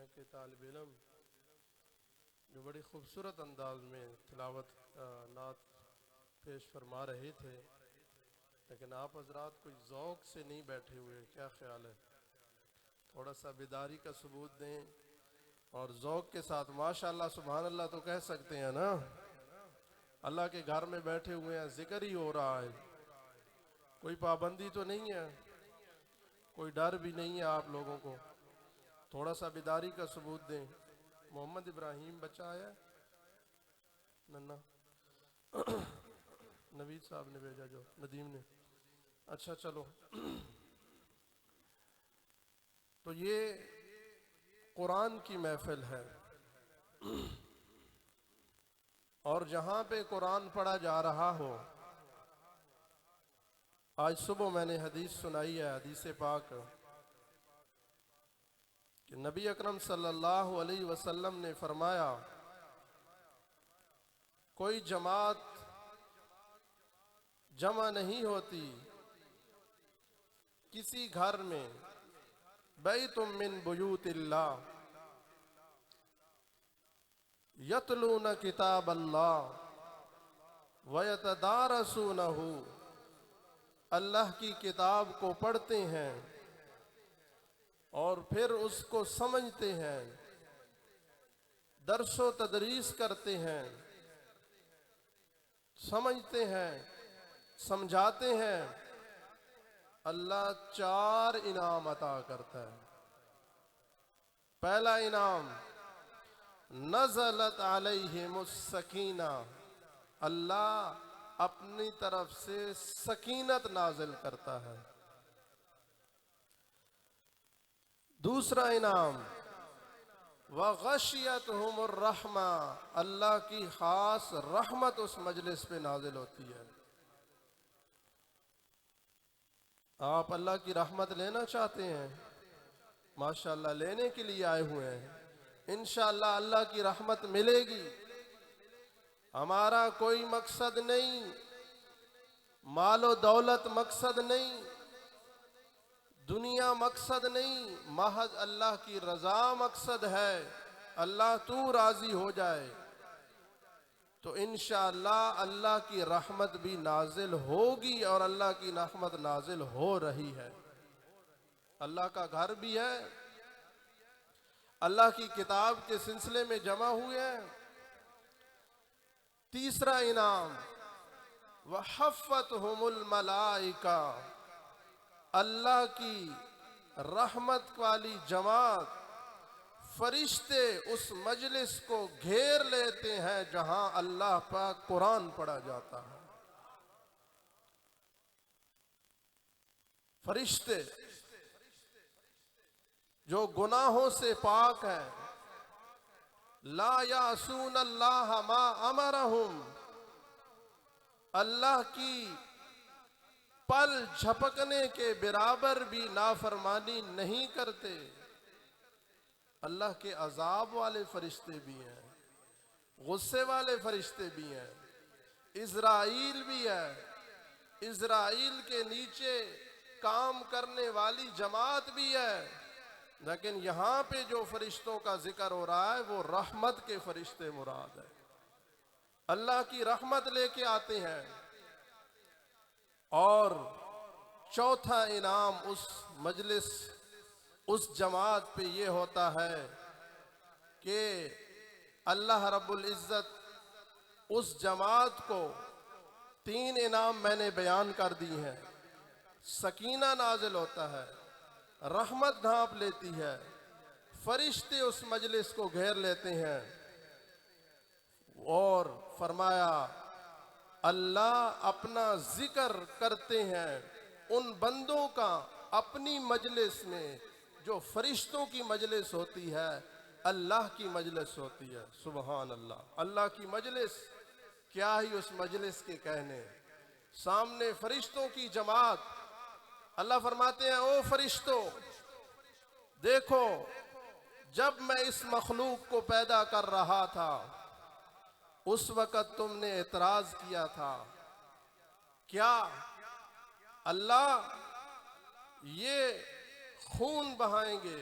ہیں کہ طالب علم جو بڑی خوبصورت انداز میں تلاوت نعت پیش فرما رہے تھے، لیکن آپ حضرات کوئی ذوق سے نہیں بیٹھے ہوئے، کیا خیال ہے؟ تھوڑا سا بیداری کا ثبوت دیں اور ذوق کے ساتھ ماشاءاللہ سبحان اللہ تو کہہ سکتے ہیں نا۔ اللہ کے گھر میں بیٹھے ہوئے ہیں، ذکر ہی ہو رہا ہے، کوئی پابندی تو نہیں ہے، کوئی ڈر بھی نہیں ہے آپ لوگوں کو۔ تھوڑا سا بیداری کا ثبوت دیں۔ محمد ابراہیم بچہ آیا ہے؟ ننا نوید صاحب نے بھیجا، جو ندیم نے، اچھا چلو۔ تو یہ قرآن کی محفل ہے، اور جہاں پہ قرآن پڑھا جا رہا ہو، آج صبح میں نے حدیث سنائی ہے، حدیث پاک، کہ نبی اکرم صلی اللہ علیہ وسلم نے فرمایا کوئی جماعت جمع نہیں ہوتی کسی گھر میں بیت من بیوت اللہ یتلون کتاب اللہ ویتدارسونہ، اللہ کی کتاب کو پڑھتے ہیں اور پھر اس کو سمجھتے ہیں، درس و تدریس کرتے ہیں، سمجھتے ہیں، سمجھاتے ہیں، اللہ 4 انعام عطا کرتا ہے۔ پہلا انعام، نزلت علیہم السکینہ، اللہ اپنی طرف سے سکینت نازل کرتا ہے۔ دوسرا انعام، وغشیتہم الرحمہ، اللہ کی خاص رحمت اس مجلس پہ نازل ہوتی ہے۔ آپ اللہ کی رحمت لینا چاہتے ہیں؟ ماشاءاللہ لینے کے لیے آئے ہوئے ہیں، انشاءاللہ اللہ کی رحمت ملے گی۔ ہمارا کوئی مقصد نہیں، مال و دولت مقصد نہیں، دنیا مقصد نہیں، محض اللہ کی رضا مقصد ہے۔ اللہ تو راضی ہو جائے تو انشاءاللہ اللہ کی رحمت بھی نازل ہوگی، اور اللہ کی رحمت نازل ہو رہی ہے۔ اللہ کا گھر بھی ہے، اللہ کی کتاب کے سلسلے میں جمع ہوئے ہیں۔ تیسرا انعام، وحفتہم الملائکہ، اللہ کی رحمت والی جماعت، فرشتے اس مجلس کو گھیر لیتے ہیں جہاں اللہ پاک قرآن پڑھا جاتا ہے۔ فرشتے جو گناہوں سے پاک ہیں، لا یعصون اللہ ما امرہم، اللہ کی پل جھپکنے کے برابر بھی نافرمانی نہیں کرتے۔ اللہ کے عذاب والے فرشتے بھی ہیں، غصے والے فرشتے بھی ہیں، اسرائیل بھی ہے، اسرائیل کے نیچے کام کرنے والی جماعت بھی ہے، لیکن یہاں پہ جو فرشتوں کا ذکر ہو رہا ہے وہ رحمت کے فرشتے مراد ہے، اللہ کی رحمت لے کے آتے ہیں۔ اور چوتھا انعام اس مجلس، اس جماعت پہ یہ ہوتا ہے کہ اللہ رب العزت اس جماعت کو 3 انعام میں نے بیان کر دی ہیں۔ سکینہ نازل ہوتا ہے، رحمت ڈھانپ لیتی ہے، فرشتے اس مجلس کو گھیر لیتے ہیں، اور فرمایا اللہ اپنا ذکر کرتے ہیں ان بندوں کا اپنی مجلس میں، جو فرشتوں کی مجلس ہوتی ہے، اللہ کی مجلس ہوتی ہے۔ سبحان اللہ، اللہ کی مجلس، کیا ہی اس مجلس کے کہنے، سامنے فرشتوں کی جماعت، اللہ فرماتے ہیں او فرشتوں، دیکھو جب میں اس مخلوق کو پیدا کر رہا تھا اس وقت تم نے اعتراض کیا تھا، کیا اللہ یہ خون بہائیں گے،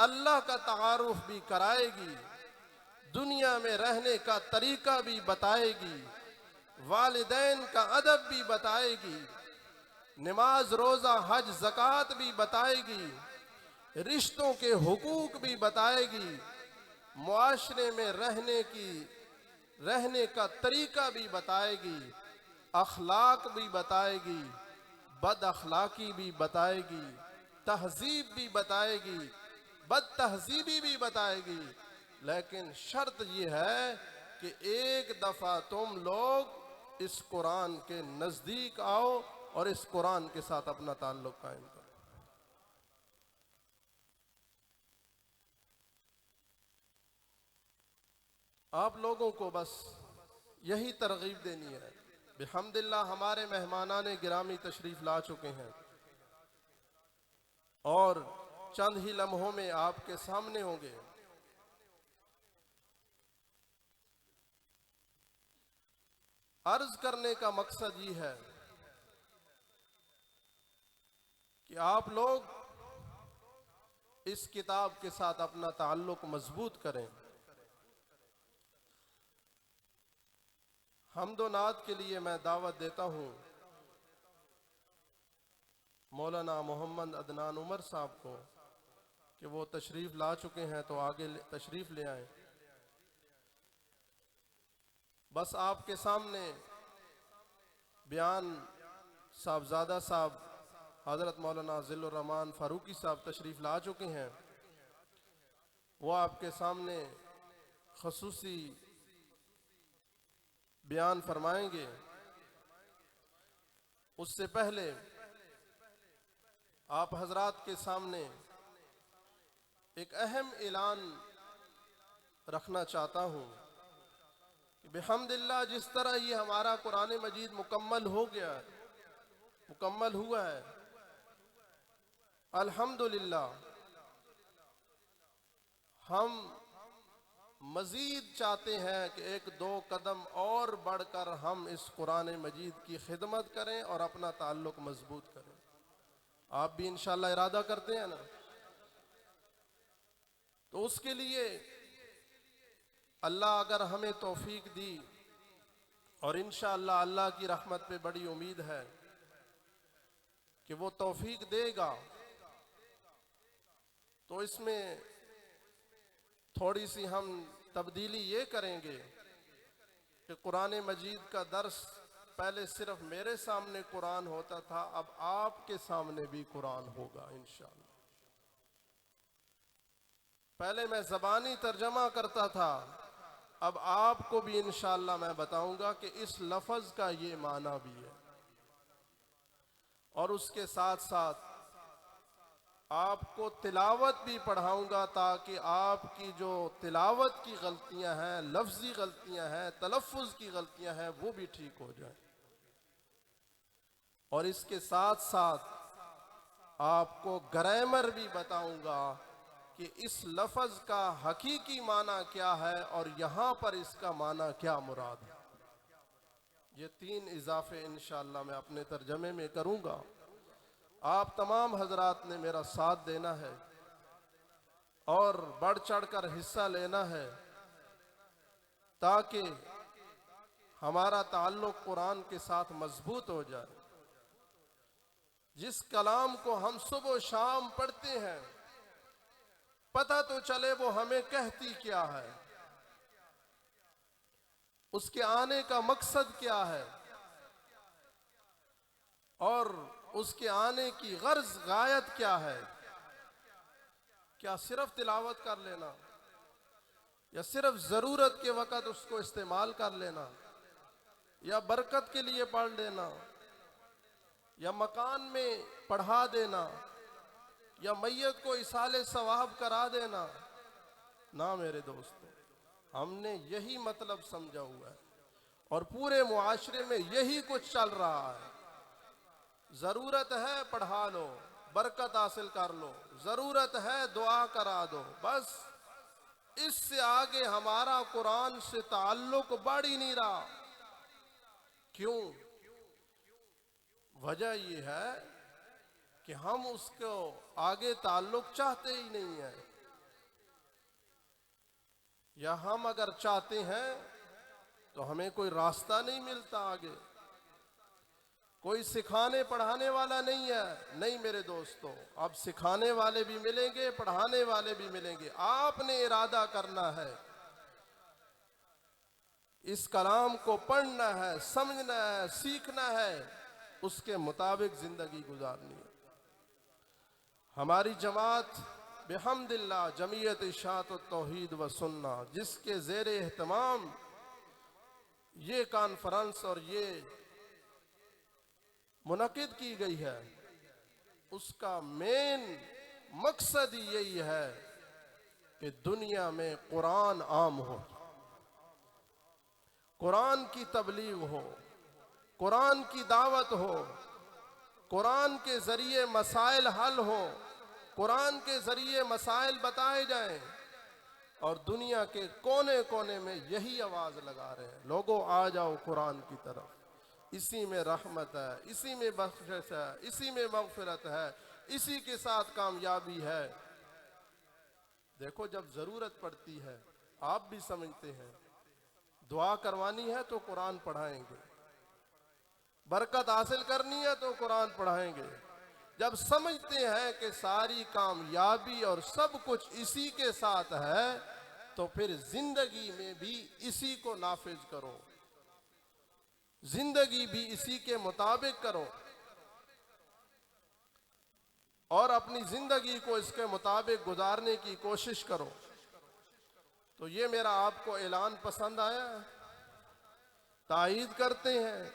اللہ کا تعارف بھی کرائے گی، دنیا میں رہنے کا طریقہ بھی بتائے گی، والدین کا ادب بھی بتائے گی، نماز روزہ حج زکوٰۃ بھی بتائے گی، رشتوں کے حقوق بھی بتائے گی، معاشرے میں رہنے کا طریقہ بھی بتائے گی، اخلاق بھی بتائے گی، بد اخلاقی بھی بتائے گی، تہذیب بھی بتائے گی، بد تہذیبی بھی بتائے گی۔ لیکن شرط یہ ہے کہ ایک دفعہ تم لوگ اس قرآن کے نزدیک آؤ اور اس قرآن کے ساتھ اپنا تعلق قائم کرو۔ آپ لوگوں کو بس یہی ترغیب دینی ہے۔ بحمداللہ ہمارے مہمانان گرامی تشریف لا چکے ہیں اور چند ہی لمحوں میں آپ کے سامنے ہوں گے۔ عرض کرنے کا مقصد یہ ہے کہ آپ لوگ اس کتاب کے ساتھ اپنا تعلق مضبوط کریں۔ حمد و نعت کے لیے میں دعوت دیتا ہوں مولانا محمد عدنان عمر صاحب کو کہ وہ تشریف لا چکے ہیں تو آگے تشریف لے آئیں۔ بس آپ کے سامنے بیان صاحبزادہ صاحب حضرت مولانا ذل الرحمان فاروقی صاحب تشریف لا چکے ہیں، وہ آپ کے سامنے خصوصی بیان فرمائیں گے۔ اس سے پہلے آپ حضرات کے سامنے ایک اہم اعلان رکھنا چاہتا ہوں کہ بحمداللہ جس طرح یہ ہمارا قرآن مجید مکمل ہوا ہے، الحمدللہ ہم مزید چاہتے ہیں کہ ایک دو قدم اور بڑھ کر ہم اس قرآن مجید کی خدمت کریں اور اپنا تعلق مضبوط کریں۔ آپ بھی انشاءاللہ ارادہ کرتے ہیں نا؟ تو اس کے لیے اللہ اگر ہمیں توفیق دی، اور انشاءاللہ اللہ کی رحمت پہ بڑی امید ہے کہ وہ توفیق دے گا، تو اس میں تھوڑی سی ہم تبدیلی یہ کریں گے کہ قرآن مجید کا درس پہلے صرف میرے سامنے قرآن ہوتا تھا، اب آپ کے سامنے بھی قرآن ہوگا انشاءاللہ۔ پہلے میں زبانی ترجمہ کرتا تھا، اب آپ کو بھی انشاءاللہ میں بتاؤں گا کہ اس لفظ کا یہ معنی بھی ہے، اور اس کے ساتھ ساتھ آپ کو تلاوت بھی پڑھاؤں گا تاکہ آپ کی جو تلاوت کی غلطیاں ہیں، لفظی غلطیاں ہیں، تلفظ کی غلطیاں ہیں، وہ بھی ٹھیک ہو جائیں۔ اور اس کے ساتھ ساتھ آپ کو گرامر بھی بتاؤں گا کہ اس لفظ کا حقیقی معنی کیا ہے اور یہاں پر اس کا معنی کیا مراد ہے۔ یہ 3 اضافے انشاءاللہ میں اپنے ترجمے میں کروں گا۔ آپ تمام حضرات نے میرا ساتھ دینا ہے اور بڑھ چڑھ کر حصہ لینا ہے تاکہ ہمارا تعلق قرآن کے ساتھ مضبوط ہو جائے۔ جس کلام کو ہم صبح و شام پڑھتے ہیں، پتہ تو چلے وہ ہمیں کہتی کیا ہے، اس کے آنے کا مقصد کیا ہے، اور اس کے آنے کی غرض غایت کیا ہے۔ کیا صرف تلاوت کر لینا، یا صرف ضرورت کے وقت اس کو استعمال کر لینا، یا برکت کے لیے پڑھ لینا، یا مکان میں پڑھا دینا، یا میت کو ایصال ثواب کرا دینا؟ نہ میرے دوستو، ہم نے یہی مطلب سمجھا ہوا ہے اور پورے معاشرے میں یہی کچھ چل رہا ہے۔ ضرورت ہے پڑھا لو، برکت حاصل کر لو، ضرورت ہے دعا کرا دو، بس اس سے آگے ہمارا قرآن سے تعلق بڑھ ہی نہیں رہا۔ کیوں؟ وجہ یہ ہے کہ ہم اس کو آگے تعلق چاہتے ہی نہیں ہیں۔ یا ہم اگر چاہتے ہیں تو ہمیں کوئی راستہ نہیں ملتا آگے، کوئی سکھانے پڑھانے والا نہیں ہے۔ نہیں میرے دوستو، اب سکھانے والے بھی ملیں گے، پڑھانے والے بھی ملیں گے۔ آپ نے ارادہ کرنا ہے، اس کلام کو پڑھنا ہے، سمجھنا ہے، سیکھنا ہے، اس کے مطابق زندگی گزارنی ہے۔ ہماری جماعت بحمد اللہ جمعیت اشاعت التوحید و سنہ، جس کے زیر اہتمام یہ کانفرنس اور یہ منعقد کی گئی ہے، اس کا مین مقصد ہی یہی ہے کہ دنیا میں قرآن عام ہو، قرآن کی تبلیغ ہو، قرآن کی دعوت ہو، قرآن کے ذریعے مسائل حل ہو، قرآن کے ذریعے مسائل بتائے جائیں، اور دنیا کے کونے کونے میں یہی آواز لگا رہے ہیں، لوگوں آ جاؤ قرآن کی طرف، اسی میں رحمت ہے، اسی میں بخشش ہے، اسی میں مغفرت ہے، اسی کے ساتھ کامیابی ہے۔ دیکھو جب ضرورت پڑتی ہے، آپ بھی سمجھتے ہیں، دعا کروانی ہے تو قرآن پڑھائیں گے، برکت حاصل کرنی ہے تو قرآن پڑھائیں گے۔ جب سمجھتے ہیں کہ ساری کامیابی اور سب کچھ اسی کے ساتھ ہے، تو پھر زندگی میں بھی اسی کو نافذ کرو، زندگی بھی اسی کے مطابق کرو، اور اپنی زندگی کو اس کے مطابق گزارنے کی کوشش کرو۔ تو یہ میرا آپ کو اعلان پسند آیا ہے؟ تائید کرتے ہیں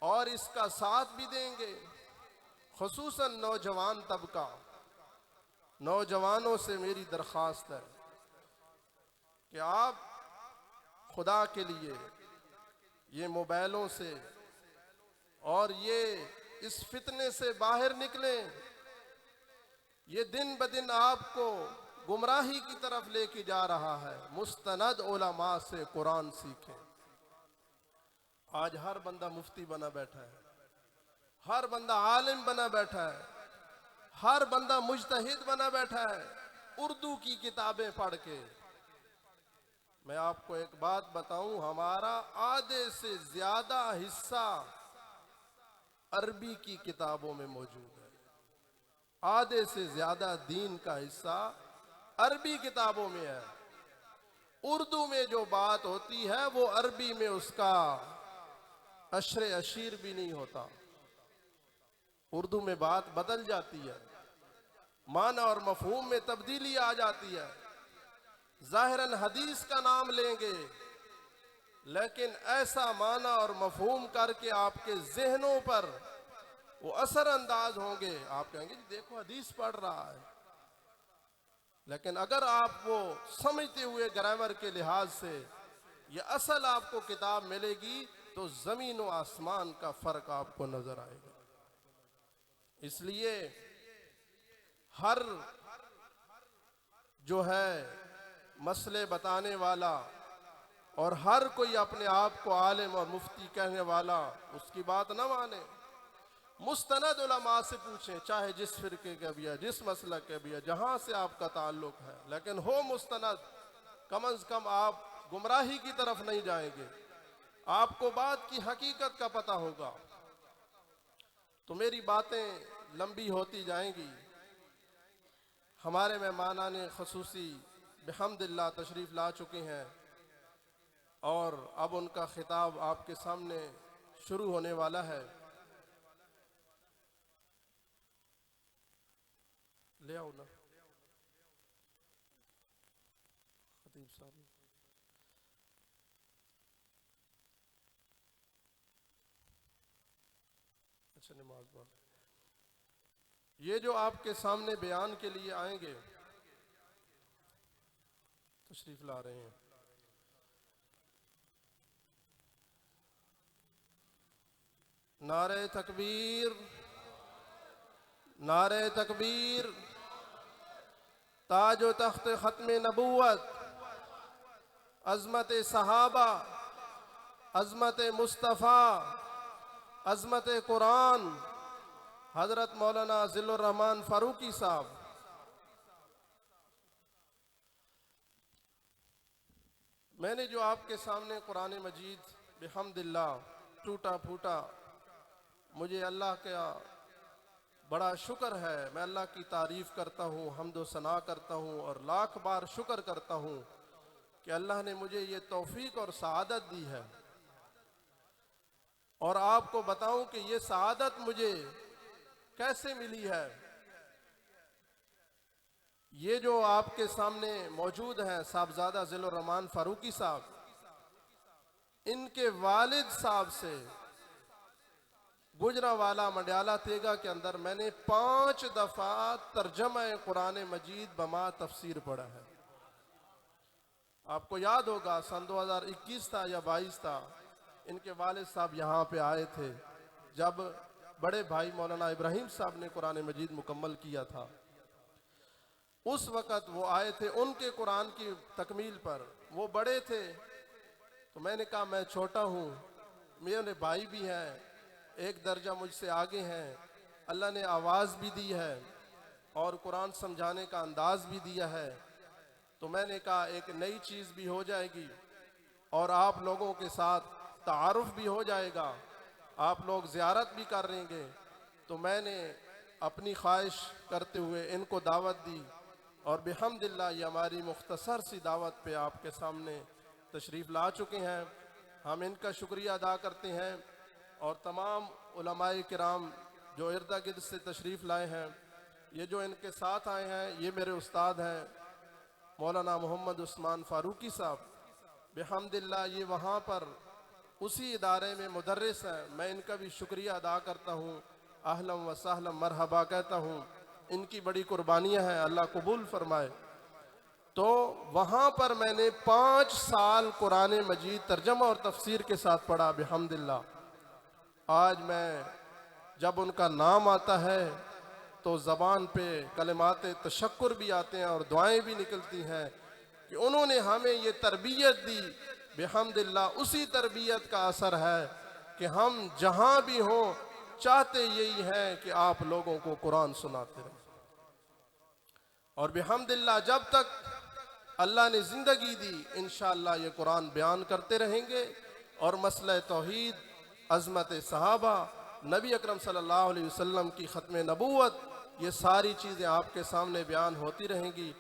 اور اس کا ساتھ بھی دیں گے، خصوصاً نوجوان طبقہ۔ نوجوانوں سے میری درخواست ہے کہ آپ خدا کے لیے یہ موبائلوں سے اور یہ اس فتنے سے باہر نکلیں۔ یہ دن بدن آپ کو گمراہی کی طرف لے کے جا رہا ہے۔ مستند علماء سے قرآن سیکھیں۔ آج ہر بندہ مفتی بنا بیٹھا ہے، ہر بندہ عالم بنا بیٹھا ہے، ہر بندہ مجتہد بنا بیٹھا ہے اردو کی کتابیں پڑھ کے۔ میں آپ کو ایک بات بتاؤں، ہمارا آدھے سے زیادہ حصہ عربی کی کتابوں میں موجود ہے۔ آدھے سے زیادہ دین کا حصہ عربی کتابوں میں ہے۔ اردو میں جو بات ہوتی ہے وہ عربی میں اس کا عشر اشیر بھی نہیں ہوتا۔ اردو میں بات بدل جاتی ہے، معنی اور مفہوم میں تبدیلی آ جاتی ہے۔ ظاہراً حدیث کا نام لیں گے، لیکن ایسا معنی اور مفہوم کر کے آپ کے ذہنوں پر وہ اثر انداز ہوں گے، آپ کہیں گے دیکھو حدیث پڑھ رہا ہے، لیکن اگر آپ وہ سمجھتے ہوئے گرامر کے لحاظ سے یہ اصل آپ کو کتاب ملے گی تو زمین و آسمان کا فرق آپ کو نظر آئے گا۔ اس لیے ہر جو ہے مسئلے بتانے والا اور ہر کوئی اپنے آپ کو عالم اور مفتی کہنے والا اس کی بات نہ مانے۔ مستند علماء سے پوچھیں، چاہے جس فرقے کے بھی ہے، جس مسلک کے بھی ہے، جہاں سے آپ کا تعلق ہے، لیکن ہو مستند، کم از کم آپ گمراہی کی طرف نہیں جائیں گے، آپ کو بات کی حقیقت کا پتہ ہوگا۔ تو میری باتیں لمبی ہوتی جائیں گی۔ ہمارے مہمانان خصوصی بحمد اللہ تشریف لا چکے ہیں، اور اب ان کا خطاب آپ کے سامنے شروع ہونے والا ہے۔ لے آؤ نا خطیب صاحب۔ اچھا نماز پڑھ۔ یہ جو آپ کے سامنے بیان کے لیے آئیں گے، تشریف لا رہے ہیں، نعرہ تکبیر، نعرہ تکبیر، تاج و تخت ختم نبوت، عظمت صحابہ، عظمت مصطفیٰ، عظمت قرآن، حضرت مولانا ذل الرحمن فاروقی صاحب۔ میں نے جو آپ کے سامنے قرآن مجید بحمد اللہ ٹوٹا پھوٹا، مجھے اللہ کا بڑا شکر ہے، میں اللہ کی تعریف کرتا ہوں، حمد و ثنا کرتا ہوں اور لاکھ بار شکر کرتا ہوں کہ اللہ نے مجھے یہ توفیق اور سعادت دی ہے۔ اور آپ کو بتاؤں کہ یہ سعادت مجھے کیسے ملی ہے۔ یہ جو آپ کے سامنے موجود ہیں صاحبزادہ ذل الرحمان فاروقی صاحب، ان کے والد صاحب سے گجرانوالہ منڈیالہ تیگا کے اندر میں نے 5 دفعہ ترجمہ قرآن مجید بما تفسیر پڑھا ہے۔ آپ کو یاد ہوگا سن 2021 تھا یا 22 تھا، ان کے والد صاحب یہاں پہ آئے تھے جب بڑے بھائی مولانا ابراہیم صاحب نے قرآن مجید مکمل کیا تھا۔ اس وقت وہ آئے تھے ان کے قرآن کی تکمیل پر، وہ بڑے تھے تو میں نے کہا میں چھوٹا ہوں، میرے بھائی بھی ہیں، ایک درجہ مجھ سے آگے ہیں، اللہ نے آواز بھی دی ہے اور قرآن سمجھانے کا انداز بھی دیا ہے، تو میں نے کہا ایک نئی چیز بھی ہو جائے گی اور آپ لوگوں کے ساتھ تعارف بھی ہو جائے گا، آپ لوگ زیارت بھی کر لیں گے۔ تو میں نے اپنی خواہش کرتے ہوئے ان کو دعوت دی اور بحمداللہ یہ ہماری مختصر سی دعوت پہ آپ کے سامنے تشریف لا چکے ہیں۔ ہم ان کا شکریہ ادا کرتے ہیں اور تمام علماء کرام جو ارد گرد سے تشریف لائے ہیں، یہ جو ان کے ساتھ آئے ہیں یہ میرے استاد ہیں مولانا محمد عثمان فاروقی صاحب، بحمداللہ یہ وہاں پر اسی ادارے میں مدرس ہیں، میں ان کا بھی شکریہ ادا کرتا ہوں، اہلا و سہلا مرحبا کہتا ہوں، ان کی بڑی قربانیاں ہیں، اللہ قبول فرمائے۔ تو وہاں پر میں نے 5 سال قرآن مجید ترجمہ اور تفسیر کے ساتھ پڑھا بحمداللہ۔ آج میں جب ان کا نام آتا ہے تو زبان پہ کلمات تشکر بھی آتے ہیں اور دعائیں بھی نکلتی ہیں کہ انہوں نے ہمیں یہ تربیت دی، بحمداللہ اسی تربیت کا اثر ہے کہ ہم جہاں بھی ہوں چاہتے یہی ہیں کہ آپ لوگوں کو قرآن سناتے رہیں، اور بحمداللہ جب تک اللہ نے زندگی دی انشاءاللہ یہ قرآن بیان کرتے رہیں گے اور مسئلہ توحید، عظمت صحابہ، نبی اکرم صلی اللہ علیہ وسلم کی ختم نبوت، یہ ساری چیزیں آپ کے سامنے بیان ہوتی رہیں گی۔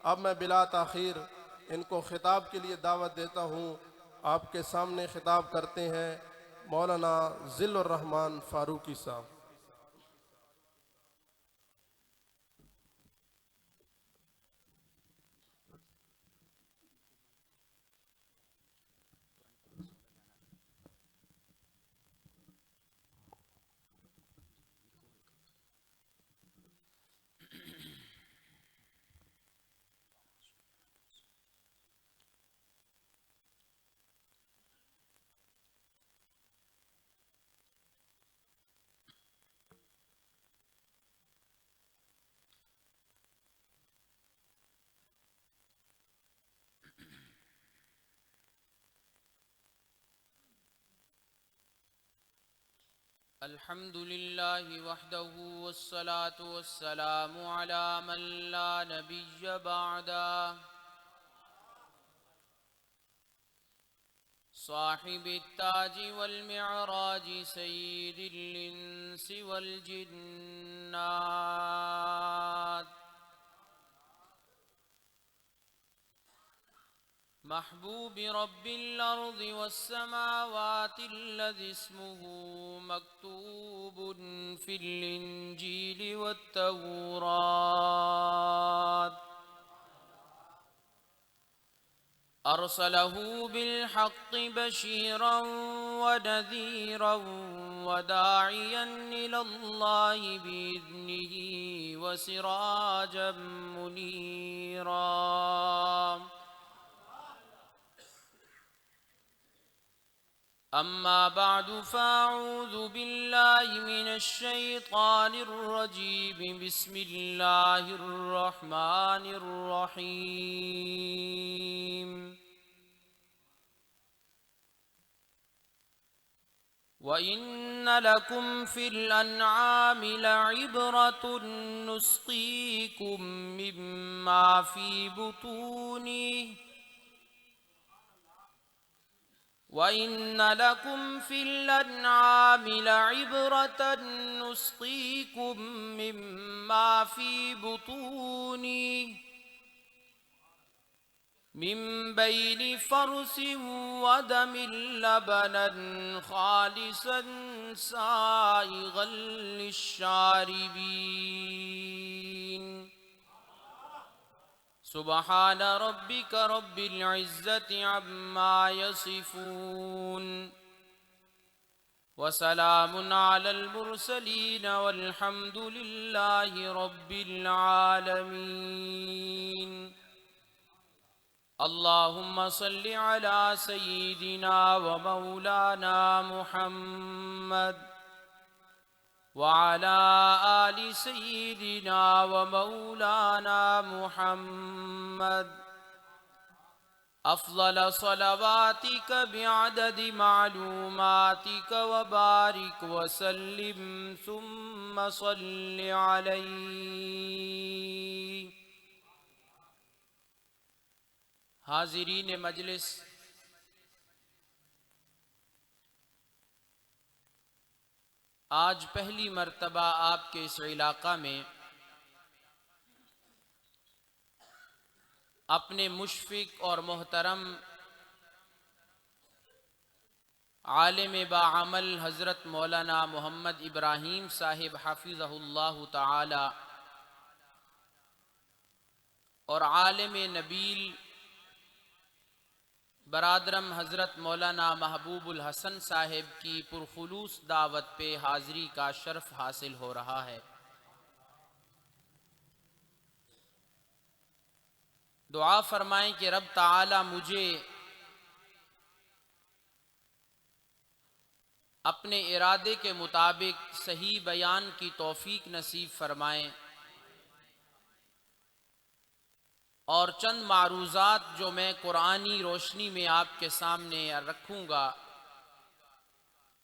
اب میں بلا تاخیر ان کو خطاب کے لیے دعوت دیتا ہوں، آپ کے سامنے خطاب کرتے ہیں مولانا ذل الرحمان فاروقی صاحب۔ الحمد لله وحده والصلاة والسلام على من لا نبي بعده صاحب التاج والمعراج سيد الإنس والجنات محبوب رب الأرض والسماوات الذي اسمه مكتوب في الإنجيل والتوراة أرسله بالحق بشيرا ونذيرا وداعيا إلى الله بإذنه وسراجا منيرا أما بعد فأعوذ بالله من الشيطان الرجيم بسم الله الرحمن الرحيم وإن لكم في الأنعام لعبرة نسقيكم مما في بطونه وَإِنَّ لَكُمْ فِي الْأَنْعَامِ لَعِبْرَةً نُسْقِيكُم مِّمَّا فِي بُطُونِهِ من بين فرث ودم لبنا خالصا سائغا للشاربين سبحان ربك رب العزة عما يصفون وسلام على المرسلين والحمد لله رب العالمين اللهم صل على سيدنا ومولانا محمد وعلى آل سيدنا ومولانا محمد أفضل صلواتك بعدد معلوماتك وبارك وسلم ثم صل عليه. حاضرین مجلس، آج پہلی مرتبہ آپ کے اس علاقہ میں اپنے مشفق اور محترم عالم باعمل حضرت مولانا محمد ابراہیم صاحب حفظہ اللہ تعالی اور عالم نبیل برادرم حضرت مولانا محبوب الحسن صاحب کی پرخلوص دعوت پہ حاضری کا شرف حاصل ہو رہا ہے. دعا فرمائیں کہ رب تعالی مجھے اپنے ارادے کے مطابق صحیح بیان کی توفیق نصیب فرمائیں اور چند معروضات جو میں قرآنی روشنی میں آپ کے سامنے رکھوں گا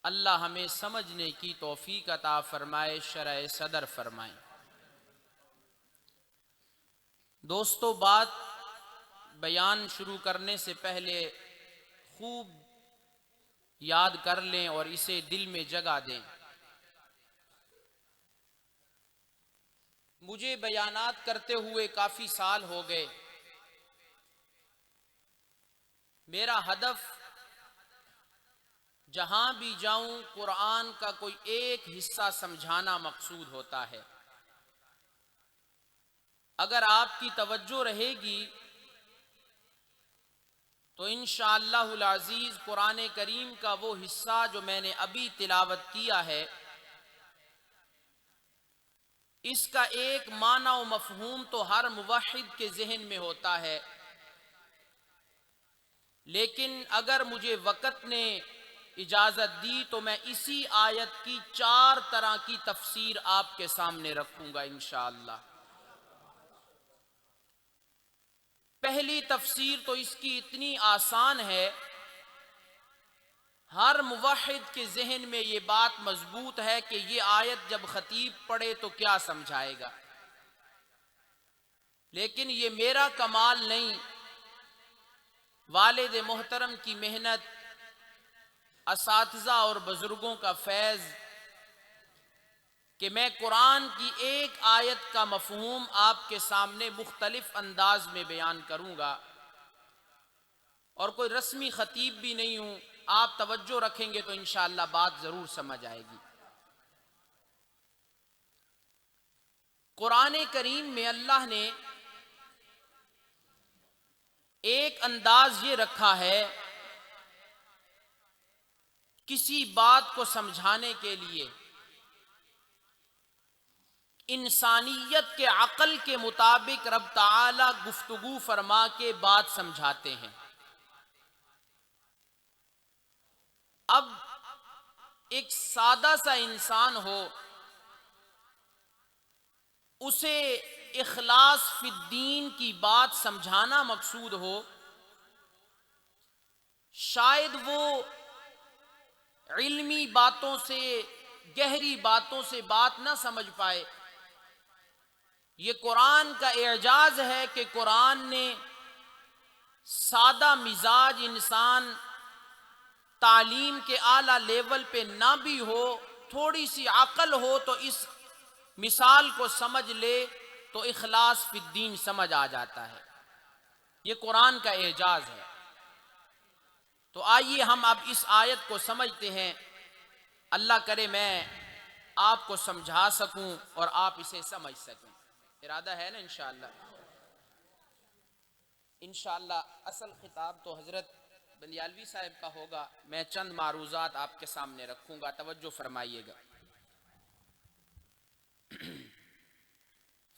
اللہ ہمیں سمجھنے کی توفیق عطا فرمائے، شرح صدر فرمائیں. دوستو، بات بیان شروع کرنے سے پہلے خوب یاد کر لیں اور اسے دل میں جگہ دیں. مجھے بیانات کرتے ہوئے کافی سال ہو گئے. میرا ہدف جہاں بھی جاؤں قرآن کا کوئی ایک حصہ سمجھانا مقصود ہوتا ہے. اگر آپ کی توجہ رہے گی تو انشاءاللہ العزیز قرآن کریم کا وہ حصہ جو میں نے ابھی تلاوت کیا ہے اس کا ایک معنی و مفہوم تو ہر موحد کے ذہن میں ہوتا ہے، لیکن اگر مجھے وقت نے اجازت دی تو میں اسی آیت کی 4 طرح کی تفسیر آپ کے سامنے رکھوں گا انشاءاللہ. پہلی تفسیر تو اس کی اتنی آسان ہے، ہر موحد کے ذہن میں یہ بات مضبوط ہے کہ یہ آیت جب خطیب پڑھے تو کیا سمجھائے گا. لیکن یہ میرا کمال نہیں، والد محترم کی محنت، اساتذہ اور بزرگوں کا فیض کہ میں قرآن کی ایک آیت کا مفہوم آپ کے سامنے مختلف انداز میں بیان کروں گا، اور کوئی رسمی خطیب بھی نہیں ہوں. آپ توجہ رکھیں گے تو انشاءاللہ بات ضرور سمجھ آئے گی. قرآن کریم میں اللہ نے ایک انداز یہ رکھا ہے کسی بات کو سمجھانے کے لیے انسانیت کے عقل کے مطابق رب تعالی گفتگو فرما کے بات سمجھاتے ہیں. اب ایک سادہ سا انسان ہو، اسے اخلاص فی الدین کی بات سمجھانا مقصود ہو، شاید وہ علمی باتوں سے، گہری باتوں سے بات نہ سمجھ پائے. یہ قرآن کا اعجاز ہے کہ قرآن نے سادہ مزاج انسان تعلیم کے اعلیٰ لیول پہ نہ بھی ہو، تھوڑی سی عقل ہو تو اس مثال کو سمجھ لے تو اخلاص فی الدین سمجھ آ جاتا ہے۔ یہ قرآن کا اعجاز ہے۔ تو آئیے ہم اب اس آیت کو سمجھتے ہیں۔ اللہ کرے میں آپ کو سمجھا سکوں اور آپ اسے سمجھ سکیں، ارادہ ہے نا انشاءاللہ۔ انشاءاللہ اصل خطاب تو حضرت بندیالوی صاحب کا ہوگا، میں چند معروضات آپ کے سامنے رکھوں گا، توجہ فرمائیے گا۔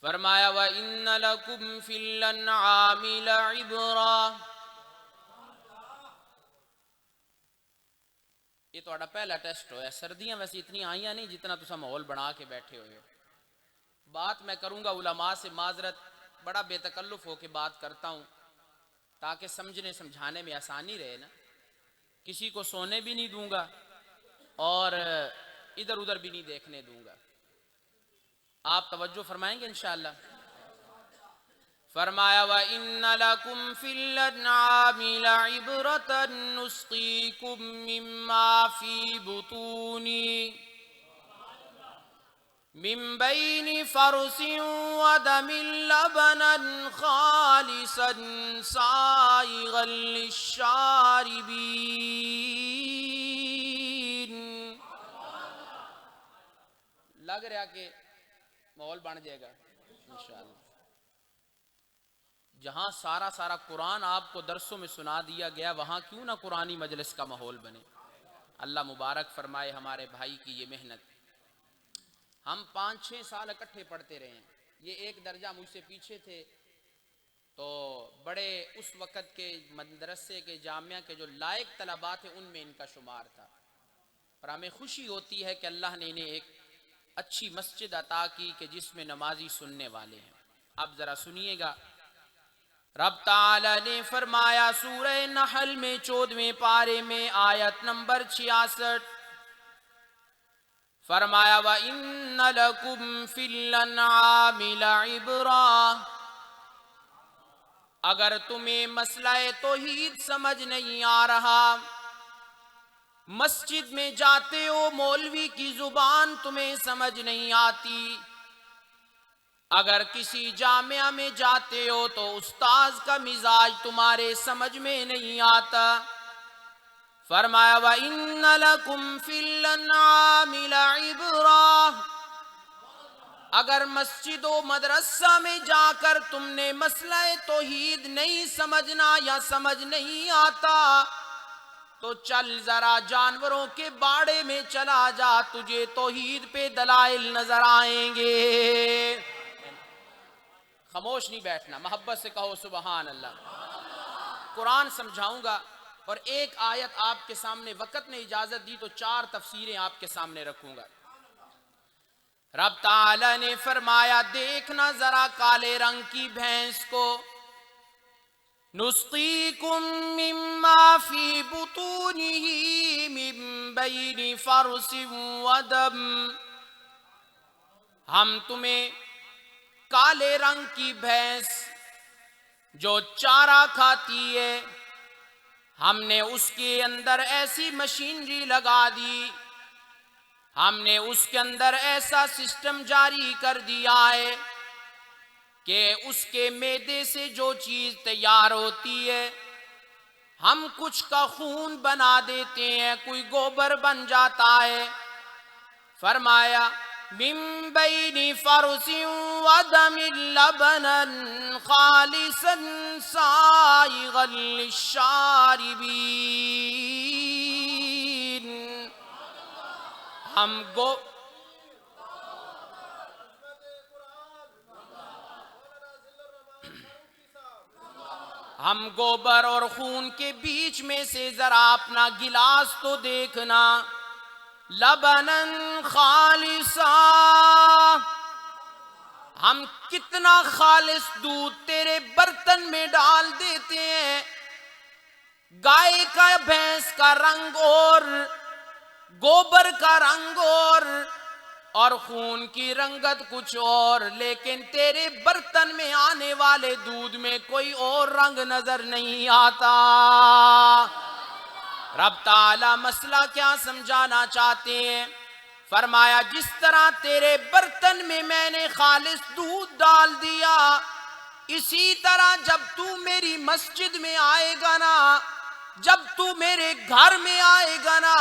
فرمایا وَإِنَّ لَكُمْ فِي الْأَنْعَامِ لَعِبْرَةً۔ یہ تو پہلا ٹیسٹ ہویا، سردیاں ویسے اتنی آئیاں نہیں جتنا تسا ماحول بنا کے بیٹھے ہوئے ہو۔ بات میں کروں گا، علماء سے معذرت، بڑا بے تکلف ہو کے بات کرتا ہوں تاکہ سمجھنے سمجھانے میں آسانی رہے نا۔ کسی کو سونے بھی نہیں دوں گا اور ادھر ادھر بھی نہیں دیکھنے دوں گا۔ آپ توجہ فرمائیں گے انشاءاللہ۔ فرمایا وَإِنَّ لَكُمْ فِي الْأَنْعَامِ لَعِبْرَةً نُسْقِيكُم مِّمَّا فِي بُطُونِهِ مِن بَيْنِ فَرْثٍ وَدَمٍ لَبَنًا خَالِصًا سَائِغًا لِّلشَّارِبِينَ۔ لگ رہا کہ ماحول بن جائے گا انشاءاللہ۔ جہاں سارا قرآن آپ کو درسوں میں سنا دیا گیا، وہاں کیوں نہ قرآنی مجلس کا ماحول بنے۔ اللہ مبارک فرمائے ہمارے بھائی کی یہ محنت۔ ہم 5-6 سال اکٹھے پڑھتے رہے ہیں۔ یہ ایک درجہ مجھ سے پیچھے تھے تو بڑے اس وقت کے مدرسے کے جامعہ کے جو لائق طلباء تھے ان میں ان کا شمار تھا، اور ہمیں خوشی ہوتی ہے کہ اللہ نے انہیں ایک اچھی مسجد عطا کی کہ جس میں نمازی سننے والے ہیں۔ اب ذرا سنیے گا، رب تعالی نے فرمایا سورہ نحل میں 14ویں پارے میں آیت نمبر 66، فرمایا وَإِنَّ لَكُمْ فِي الْأَنْعَامِ لَعِبْرَةً۔ اگر تمہیں مسئلہ توحید سمجھ نہیں آ رہا، مسجد میں جاتے ہو مولوی کی زبان تمہیں سمجھ نہیں آتی، اگر کسی جامعہ میں جاتے ہو تو استاذ کا مزاج تمہارے سمجھ میں نہیں آتا، فرمایا وَإِنَّ لَكُمْ فِي الْأَنْعَامِ لَعِبْرَةً۔ اگر مسجد و مدرسہ میں جا کر تم نے مسئلہ توحید نہیں سمجھنا یا سمجھ نہیں آتا تو چل ذرا جانوروں کے باڑے میں چلا جا، تجھے توحید پہ دلائل نظر آئیں گے۔ خاموش نہیں بیٹھنا، محبت سے کہو سبحان اللہ۔ قرآن سمجھاؤں گا اور ایک آیت آپ کے سامنے، وقت نے اجازت دی تو 4 تفسیریں آپ کے سامنے رکھوں گا۔ رب تعالی نے فرمایا دیکھنا ذرا کالے رنگ کی بھینس کو، نسقیکم مما فی بطونہ من بین فرث ودم، ہم تمہیں کالے رنگ کی بھینس جو چارہ کھاتی ہے، ہم نے اس کے اندر ایسی مشینری لگا دی، ہم نے اس کے اندر ایسا سسٹم جاری کر دیا ہے کہ اس کے معدے سے جو چیز تیار ہوتی ہے، ہم کچھ کا خون بنا دیتے ہیں، کوئی گوبر بن جاتا ہے۔ فرمایا من بین فرث ودم لبنا خالصا سائغا للشاربین، ہم گوبر اور خون کے بیچ میں سے ذرا اپنا گلاس تو دیکھنا، لبنن خالصا، ہم کتنا خالص دودھ تیرے برتن میں ڈال دیتے ہیں، گائے کا بھینس کا رنگ اور گوبر کا رنگ اور خون کی رنگت کچھ اور، لیکن تیرے برتن میں آنے والے دودھ میں کوئی اور رنگ نظر نہیں آتا۔ رب تعالی مسئلہ کیا سمجھانا چاہتے ہیں؟ فرمایا جس طرح تیرے برتن میں میں نے خالص دودھ ڈال دیا، اسی طرح جب تو میری مسجد میں آئے گا نا، جب تو میرے گھر میں آئے گا نا،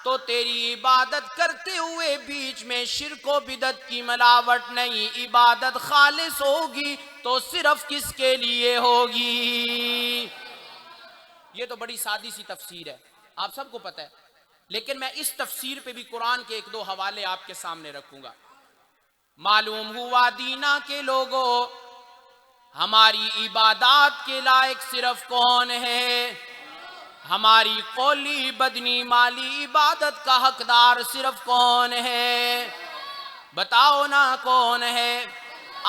تو تیری عبادت کرتے ہوئے بیچ میں شرک و بدعت کی ملاوٹ نہیں، عبادت خالص ہوگی تو صرف کس کے لیے ہوگی؟ یہ تو بڑی سادی سی تفسیر ہے، آپ سب کو پتہ ہے، لیکن میں اس تفسیر پہ بھی قرآن کے ایک دو حوالے آپ کے سامنے رکھوں گا۔ معلوم ہوا دینا کے لوگوں، ہماری عبادات کے لائق صرف کون ہے؟ ہماری قولی بدنی مالی عبادت کا حقدار صرف کون ہے؟ بتاؤ نا کون ہے؟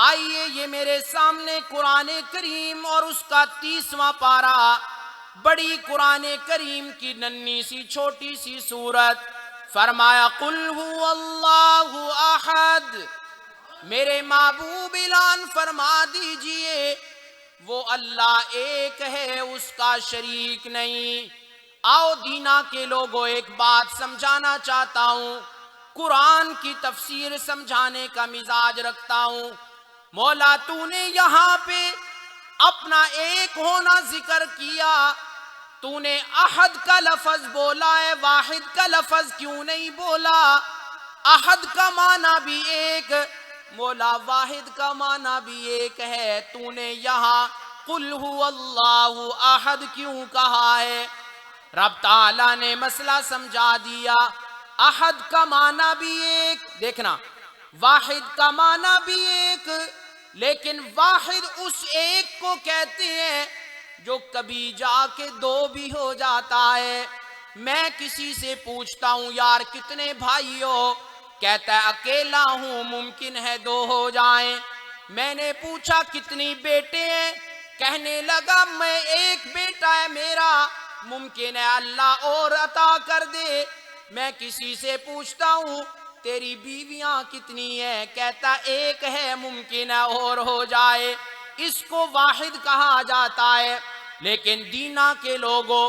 آئیے یہ میرے سامنے قرآن کریم اور اس کا 30واں پارہ، بڑی قرآن کریم کی ننھی سی چھوٹی سی سورت، فرمایا قل هو اللہ احد، میرے محبوب اعلان فرما دیجئے وہ اللہ ایک ہے، اس کا شریک نہیں۔ آؤ دینا کے لوگوں ایک بات سمجھانا چاہتا ہوں، قرآن کی تفسیر سمجھانے کا مزاج رکھتا ہوں۔ مولا تو نے یہاں پہ اپنا ایک ہونا ذکر کیا، تو نے احد کا لفظ بولا ہے، واحد کا لفظ کیوں نہیں بولا؟ احد کا معنی بھی ایک، مولا واحد کا معنی بھی ایک ہے، تو نے یہاں قل هو اللہ احد کیوں کہا ہے؟ رب تعالیٰ نے مسئلہ سمجھا دیا، احد کا معنی بھی ایک، دیکھنا واحد کا معنی بھی ایک، لیکن واحد اس ایک کو کہتے ہیں جو کبھی جا کے دو بھی ہو جاتا ہے۔ میں کسی سے پوچھتا ہوں یار کتنے بھائی ہو؟ کہتا ہے اکیلا ہوں، ممکن ہے دو ہو جائیں۔ میں نے پوچھا کتنی بیٹے ہیں؟ کہنے لگا میں ایک بیٹا ہے میرا، ممکن ہے اللہ اور عطا کر دے۔ میں کسی سے پوچھتا ہوں تیری بیویاں کتنی ہیں؟ کہتا ایک ہے، ممکن ہے اور ہو جائے۔ اس کو واحد کہا جاتا ہے۔ لیکن دینا کے لوگوں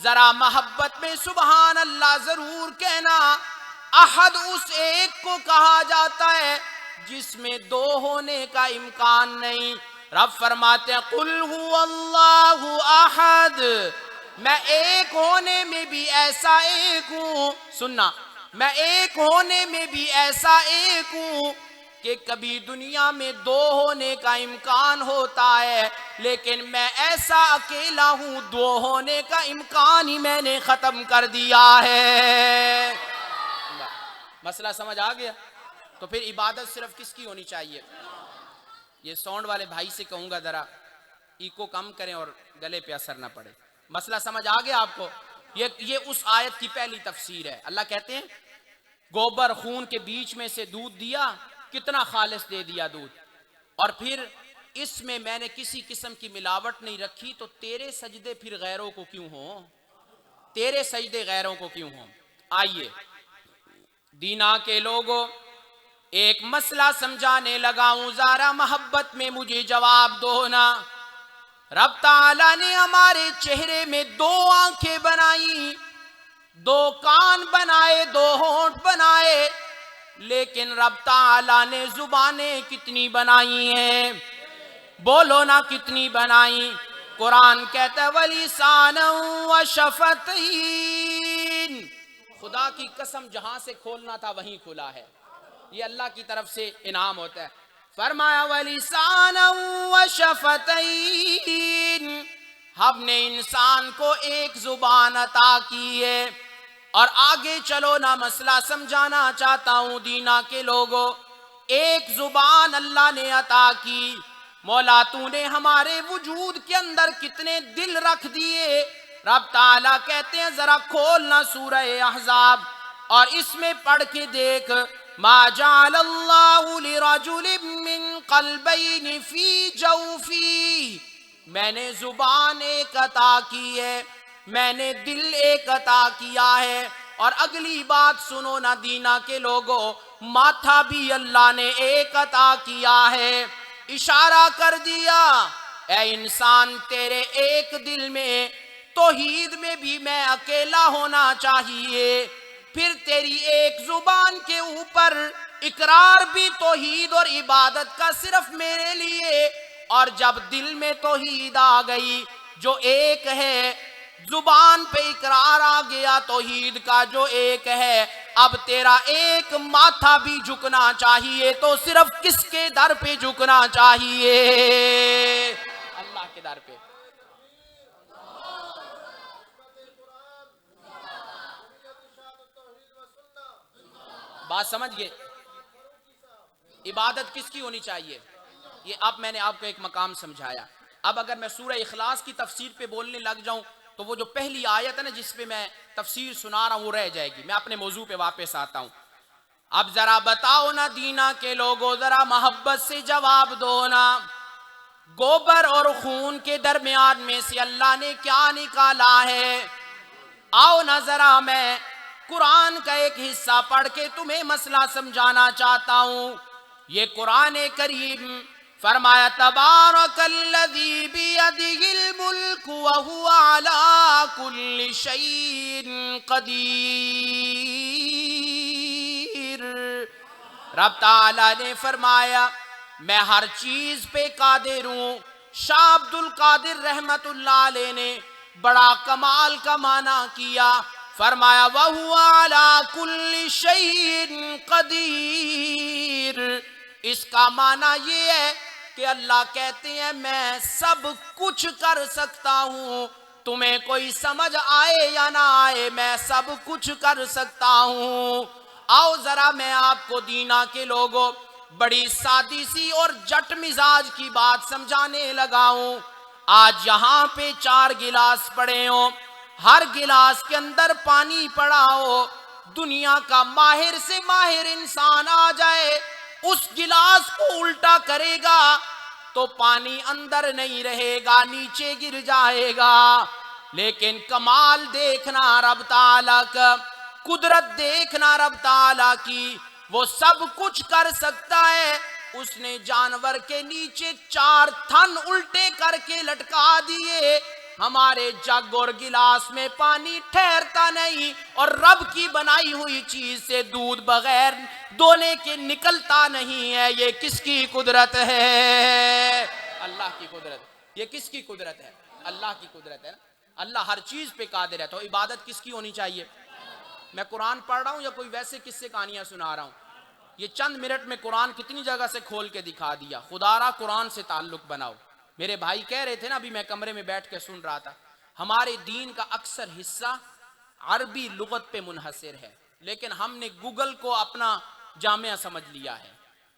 ذرا محبت میں سبحان اللہ ضرور کہنا، احد اس ایک کو کہا جاتا ہے جس میں دو ہونے کا امکان نہیں۔ رب فرماتے ہیں قل هو اللہ احد، میں ایک ہونے میں بھی ایسا ایک ہوں، سننا، میں ایک ہونے میں بھی ایسا ایک ہوں کہ کبھی دنیا میں دو ہونے کا امکان ہوتا ہے، لیکن میں ایسا اکیلا ہوں دو ہونے کا امکان ہی میں نے ختم کر دیا ہے۔ مسئلہ سمجھ آ گیا؟ تو پھر عبادت صرف کس کی ہونی چاہیے؟ یہ ساؤنڈ والے بھائی سے کہوں گا ذرا ایکو کم کریں اور گلے پہ اثر نہ پڑے۔ مسئلہ سمجھ آ گیا آپ کو؟ یہ اس آیت کی پہلی تفسیر ہے۔ اللہ کہتے ہیں گوبر خون کے بیچ میں سے دودھ دیا، کتنا خالص دے دیا دودھ، اور پھر اس میں نے کسی قسم کی ملاوٹ نہیں رکھی، تو تیرے سجدے پھر غیروں کو کیوں ہوں؟ تیرے سجدے غیروں کو کیوں ہوں؟ آئیے دینا کے لوگوں ایک مسئلہ سمجھانے لگا ہوں، ذرا محبت میں مجھے جواب دو نا۔ رب تعالیٰ نے ہمارے چہرے میں دو آنکھیں بنائی، دو کان بنائے، دو ہونٹ بنائے، لیکن رب تعالیٰ نے زبانیں کتنی بنائی ہیں؟ بولو نا کتنی بنائی؟ قرآن کہتا ہے وَلِسَانًا وَشَفَتَيْن، خدا کی قسم جہاں سے کھولنا تھا وہیں کھلا ہے، یہ اللہ کی طرف سے انعام ہوتا ہے۔ فرمایا وَلِسَانًا وَشَفَتَيْن، ہم نے انسان کو ایک زبان عطا کی ہے۔ اور آگے چلو نا مسئلہ سمجھانا چاہتا ہوں دینا کے لوگوں، ایک زبان اللہ نے عطا کی، مولا تو نے ہمارے وجود کے اندر کتنے دل رکھ دیے؟ رب تعالیٰ کہتے ہیں ذرا کھولنا سورہ احزاب اور اس میں پڑھ کے دیکھ، ما جعل اللہ لرجل من قلبین فی جوفی، میں نے زبان ایک عطا کی ہے، میں نے دل ایک عطا کیا ہے، اور اگلی بات سنو نا دینا کے لوگوں، ماتھا بھی اللہ نے ایک عطا کیا ہے، اشارہ کر دیا اے انسان تیرے ایک دل میں توحید میں بھی میں اکیلا ہونا چاہیے، پھر تیری ایک زبان کے اوپر اقرار بھی توحید اور عبادت کا صرف میرے لیے، اور جب دل میں توحید آ گئی جو ایک ہے، زبان پہ اقرار آ گیا توحید کا جو ایک ہے، اب تیرا ایک ماتھا بھی جھکنا چاہیے، تو صرف کس کے در پہ جھکنا چاہیے؟ اللہ کے در پہ۔ بات سمجھ گئے؟ عبادت کس کی ہونی چاہیے؟ یہ اب میں نے آپ کو ایک مقام سمجھایا۔ اب اگر میں سورہ اخلاص کی تفسیر پہ بولنے لگ جاؤں تو وہ جو پہلی آیت ہے نا جس پہ میں تفسیر سنا رہا ہوں وہ رہ جائے گی، میں اپنے موضوع پہ واپس آتا ہوں۔ اب ذرا بتاؤ نا دینا کے لوگوں، ذرا محبت سے جواب دو نا، گوبر اور خون کے درمیان میں سے اللہ نے کیا نکالا ہے؟ آؤ نا ذرا میں قرآن کا ایک حصہ پڑھ کے تمہیں مسئلہ سمجھانا چاہتا ہوں۔ یہ قرآن کریم فرمایا تبارک الذی بیدہ الملک وہو علی کل شیء قدیر۔ رب تعالیٰ نے فرمایا میں ہر چیز پہ قادر ہوں۔ شاہ عبد القادر رحمت اللہ علیہ نے بڑا کمال کا معنی کیا، فرمایا وَهُوَ عَلَى كُلِّ شَيْءٍ قَدِيرٌ۔ اس کا معنی یہ ہے کہ اللہ کہتے ہیں میں سب کچھ کر سکتا ہوں، تمہیں کوئی سمجھ آئے یا نہ آئے میں سب کچھ کر سکتا ہوں۔ آؤ ذرا میں آپ کو دینا کے لوگوں بڑی سادی سی اور جٹ مزاج کی بات سمجھانے لگا ہوں۔ آج یہاں پہ 4 گلاس پڑے ہوں، ہر گلاس کے اندر پانی پڑا ہو، دنیا کا ماہر سے ماہر انسان آ جائے، اس گلاس کو الٹا کرے گا تو پانی اندر نہیں رہے گا، نیچے گر جائے گا۔ لیکن کمال دیکھنا رب تعالیٰ کا، قدرت دیکھنا رب تعالیٰ کی، وہ سب کچھ کر سکتا ہے۔ اس نے جانور کے نیچے 4 تھن الٹے کر کے لٹکا دیے، ہمارے جگ اور گلاس میں پانی ٹھہرتا نہیں، اور رب کی بنائی ہوئی چیز سے دودھ بغیر دونے کے نکلتا نہیں ہے۔ یہ کس کی قدرت ہے؟ اللہ کی قدرت۔ یہ کس کی قدرت ہے؟ اللہ کی قدرت ہے نا۔ اللہ ہر چیز پہ قادر ہے، تو عبادت کس کی ہونی چاہیے؟ میں قرآن پڑھ رہا ہوں یا کوئی ویسے قصے کہانیاں سنا رہا ہوں؟ یہ چند منٹ میں قرآن کتنی جگہ سے کھول کے دکھا دیا۔ خدا را قرآن سے تعلق بناؤ۔ میرے بھائی کہہ رہے تھے نا، ابھی میں کمرے میں بیٹھ کے سن رہا تھا، ہمارے دین کا اکثر حصہ عربی لغت پہ منحصر ہے، لیکن ہم نے گوگل کو اپنا جامعہ سمجھ لیا ہے،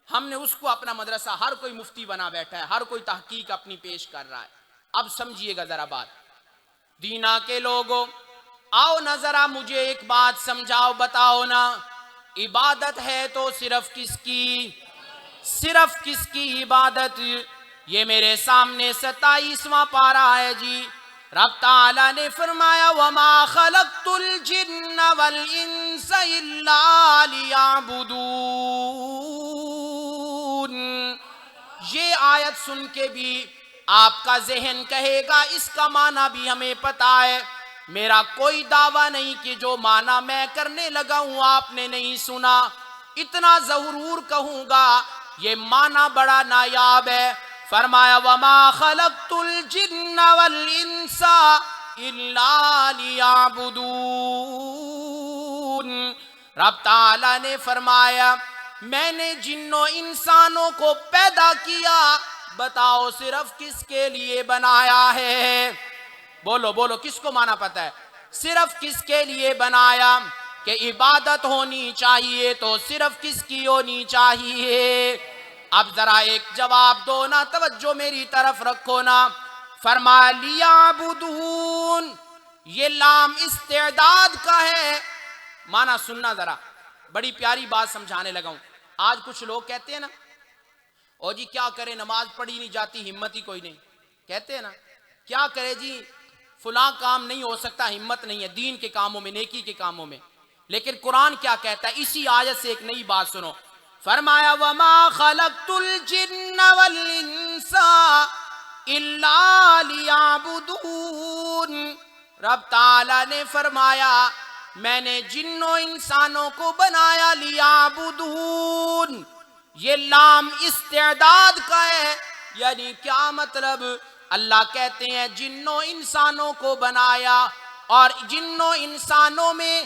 ہم نے اس کو اپنا مدرسہ، ہر کوئی مفتی بنا بیٹھا ہے، ہر کوئی تحقیق اپنی پیش کر رہا ہے۔ اب سمجھیے گا ذرا بات، دینا کے لوگوں آؤ نا ذرا مجھے ایک بات سمجھاؤ، بتاؤ نا عبادت ہے تو صرف کس کی؟ صرف کس کی عبادت؟ یہ میرے سامنے 27واں پارہ ہے جی۔ رب تعالیٰ نے فرمایا وَمَا خَلَقْتُ الْجِنَّ وَالْإِنسَ إِلَّا لِيَعْبُدُونَ۔ یہ آیت سن کے بھی آپ کا ذہن کہے گا اس کا معنی بھی ہمیں پتا ہے۔ میرا کوئی دعویٰ نہیں کہ جو معنی میں کرنے لگا ہوں آپ نے نہیں سنا، اتنا ضرور کہوں گا یہ معنی بڑا نایاب ہے۔ فرمایا وَمَا خَلَقْتُ الْجِنَّ وَالْإِنسَ إِلَّا لِيَعْبُدُونَ۔ رب تعالیٰ نے فرمایا میں نے جنوں انسانوں کو پیدا کیا، بتاؤ صرف کس کے لیے بنایا ہے؟ بولو بولو، کس کو معنی پتا ہے؟ صرف کس کے لیے بنایا؟ کہ عبادت ہونی چاہیے تو صرف کس کی ہونی چاہیے؟ اب ذرا ایک جواب دو نا، توجہ میری طرف رکھو نا۔ فرمایا لیعبدون، یہ لام استعداد کا ہے۔ معنی سننا ذرا، بڑی پیاری بات سمجھانے لگا ہوں۔ آج کچھ لوگ کہتے ہیں نا او جی کیا کرے، نماز پڑھی نہیں جاتی، ہمت ہی کوئی نہیں، کہتے ہیں نا کیا کرے جی فلاں کام نہیں ہو سکتا، ہمت نہیں ہے دین کے کاموں میں، نیکی کے کاموں میں۔ لیکن قرآن کیا کہتا ہے؟ اسی آیت سے ایک نئی بات سنو۔ فرمایا وَمَا خَلَقْتُ الْجِنَّ وَالْإِنسَ إِلَّا لِيَعْبُدُونَ۔ رب تعالیٰ نے فرمایا میں نے جنوں انسانوں کو بنایا لیعبدون، یہ لام استعداد کا ہے، یعنی کیا مطلب؟ اللہ کہتے ہیں جنوں انسانوں کو بنایا، اور جنوں انسانوں میں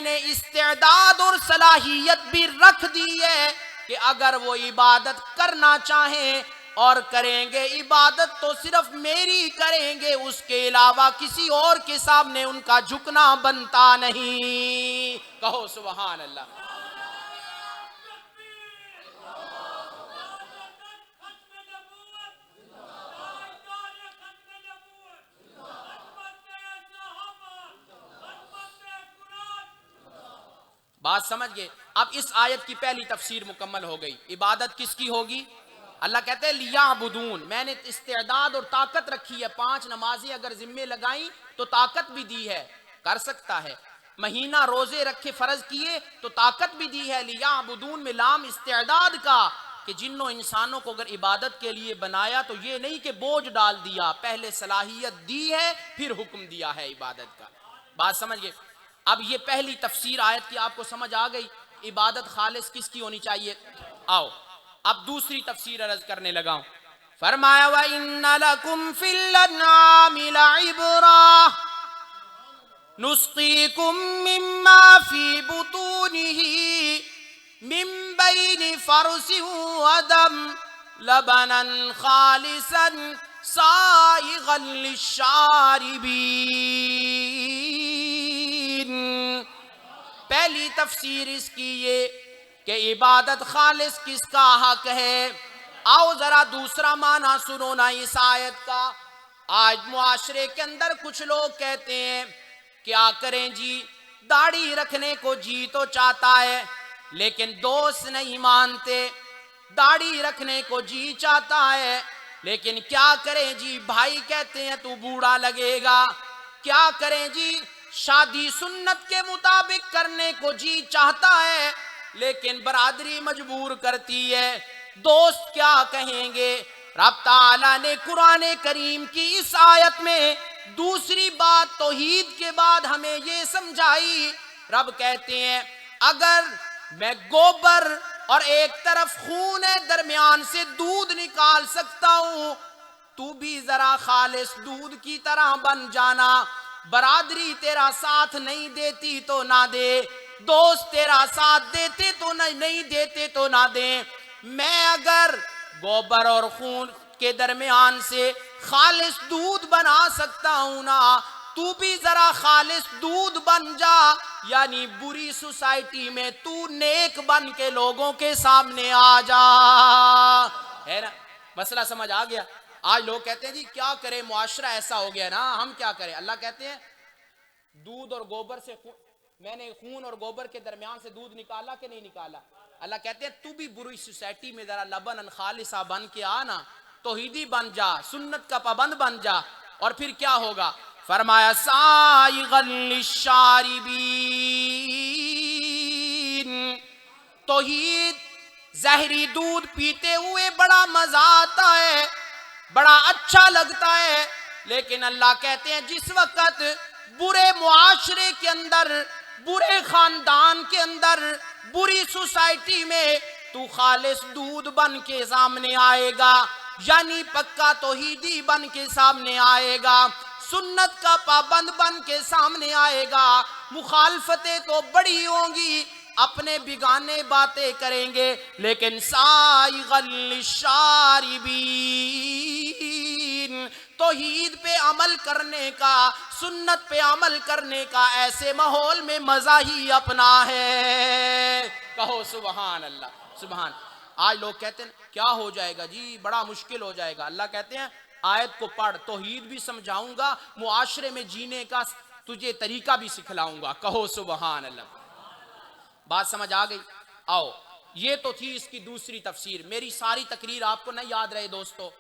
نے استعداد اور صلاحیت بھی رکھ دی ہے کہ اگر وہ عبادت کرنا چاہیں اور کریں گے، عبادت تو صرف میری کریں گے، اس کے علاوہ کسی اور کے سامنے ان کا جھکنا بنتا نہیں۔ کہو سبحان اللہ۔ بات سمجھ گئے؟ اب اس آیت کی پہلی تفسیر مکمل ہو گئی۔ عبادت کس کی ہوگی؟ اللہ کہتے ہیں لیعبدون، میں نے استعداد اور طاقت رکھی ہے، 5 نمازیں اگر ذمے لگائیں تو طاقت بھی دی ہے، کر سکتا ہے۔ مہینہ روزے رکھے فرض کیے تو طاقت بھی دی ہے۔ لیعبدون میں لام استعداد کا، کہ جنوں انسانوں کو اگر عبادت کے لیے بنایا تو یہ نہیں کہ بوجھ ڈال دیا، پہلے صلاحیت دی ہے پھر حکم دیا ہے عبادت کا۔ بات سمجھ گئے؟ اب یہ پہلی تفسیر آیت کی آپ کو سمجھ آ گئی، عبادت خالص کس کی ہونی چاہیے۔ آؤ اب دوسری تفسیر عرض کرنے لگا ہوں۔ فرمایا وَإِنَّ لَكُمْ فِي الْأَنْعَامِ لَعِبْرَةً نُسْقِيكُم مِّمَّا فِي بُطُونِهِ مِن بَيْنِ فَرْثٍ وَدَمٍ لَبَنًا خَالِصًا سَائِغًا لِّلشَّارِبِينَ۔ پہلی تفسیر اس کی یہ کہ عبادت خالص کس کا حق ہے۔ آؤ ذرا دوسرا معنی سنو نا اس آیت کا۔ آج معاشرے کے اندر کچھ لوگ کہتے ہیں کیا کریں جی، داڑھی رکھنے کو جی تو چاہتا ہے لیکن دوست نہیں مانتے، داڑھی رکھنے کو جی چاہتا ہے لیکن کیا کریں جی، بھائی کہتے ہیں تو بوڑھا لگے گا، کیا کریں جی، شادی سنت کے مطابق کرنے کو جی چاہتا ہے لیکن برادری مجبور کرتی ہے، دوست کیا کہیں گے۔ رب تعالیٰ نے قرآن کریم کی اس آیت میں دوسری بات توحید کے بعد ہمیں یہ سمجھائی۔ رب کہتے ہیں اگر میں گوبر اور ایک طرف خون ہے درمیان سے دودھ نکال سکتا ہوں، تو بھی ذرا خالص دودھ کی طرح بن جانا، برادری تیرا ساتھ نہیں دیتی تو نہ دے، دوست تیرا ساتھ دیتے تو نہیں دیتے تو نہ دیں، میں اگر گوبر اور خون کے درمیان سے خالص دودھ بنا سکتا ہوں نا، تو بھی ذرا خالص دودھ بن جا، یعنی بری سوسائٹی میں تو نیک بن کے لوگوں کے سامنے آ جا، ہے نا؟ مسئلہ سمجھ آ گیا؟ آج لوگ کہتے ہیں جی کیا کرے، معاشرہ ایسا ہو گیا نا، ہم کیا کریں۔ اللہ کہتے ہیں دودھ اور گوبر سے میں نے خون اور گوبر کے درمیان سے دودھ نکالا کہ نہیں نکالا۔ اللہ کہتے ہیں تو بھی بری سوسائٹی میں ذرا لبن خالصہ بن کے آنا، توحیدی بن جا، سنت کا پابند بن جا، اور پھر کیا ہوگا۔ فرمایا سائغا للشاربین، توحید زہری دودھ پیتے ہوئے بڑا مزہ آتا ہے، بڑا اچھا لگتا ہے، لیکن اللہ کہتے ہیں جس وقت برے معاشرے کے اندر، برے خاندان کے اندر، بری سوسائٹی میں تو خالص دودھ بن کے سامنے آئے گا، یعنی پکا توحیدی بن کے سامنے آئے گا، سنت کا پابند بن کے سامنے آئے گا، مخالفتیں تو بڑی ہوں گی، اپنے بگانے باتیں کریں گے، لیکن سائغا للشاربین، توحید پہ عمل کرنے کا، سنت پہ عمل کرنے کا ایسے ماحول میں مزہ ہی اپنا ہے۔ کہو سبحان اللہ، سبحان۔ آج لوگ کہتے ہیں کیا ہو جائے گا جی، بڑا مشکل ہو جائے گا۔ اللہ کہتے ہیں آیت کو پڑھ، توحید بھی سمجھاؤں گا، معاشرے میں جینے کا تجھے طریقہ بھی سکھلاؤں گا۔ کہو سبحان اللہ۔ بات سمجھ آ گئی؟ آؤ یہ تو تھی اس کی دوسری تفسیر۔ میری ساری تقریر آپ کو نہ یاد رہے دوستو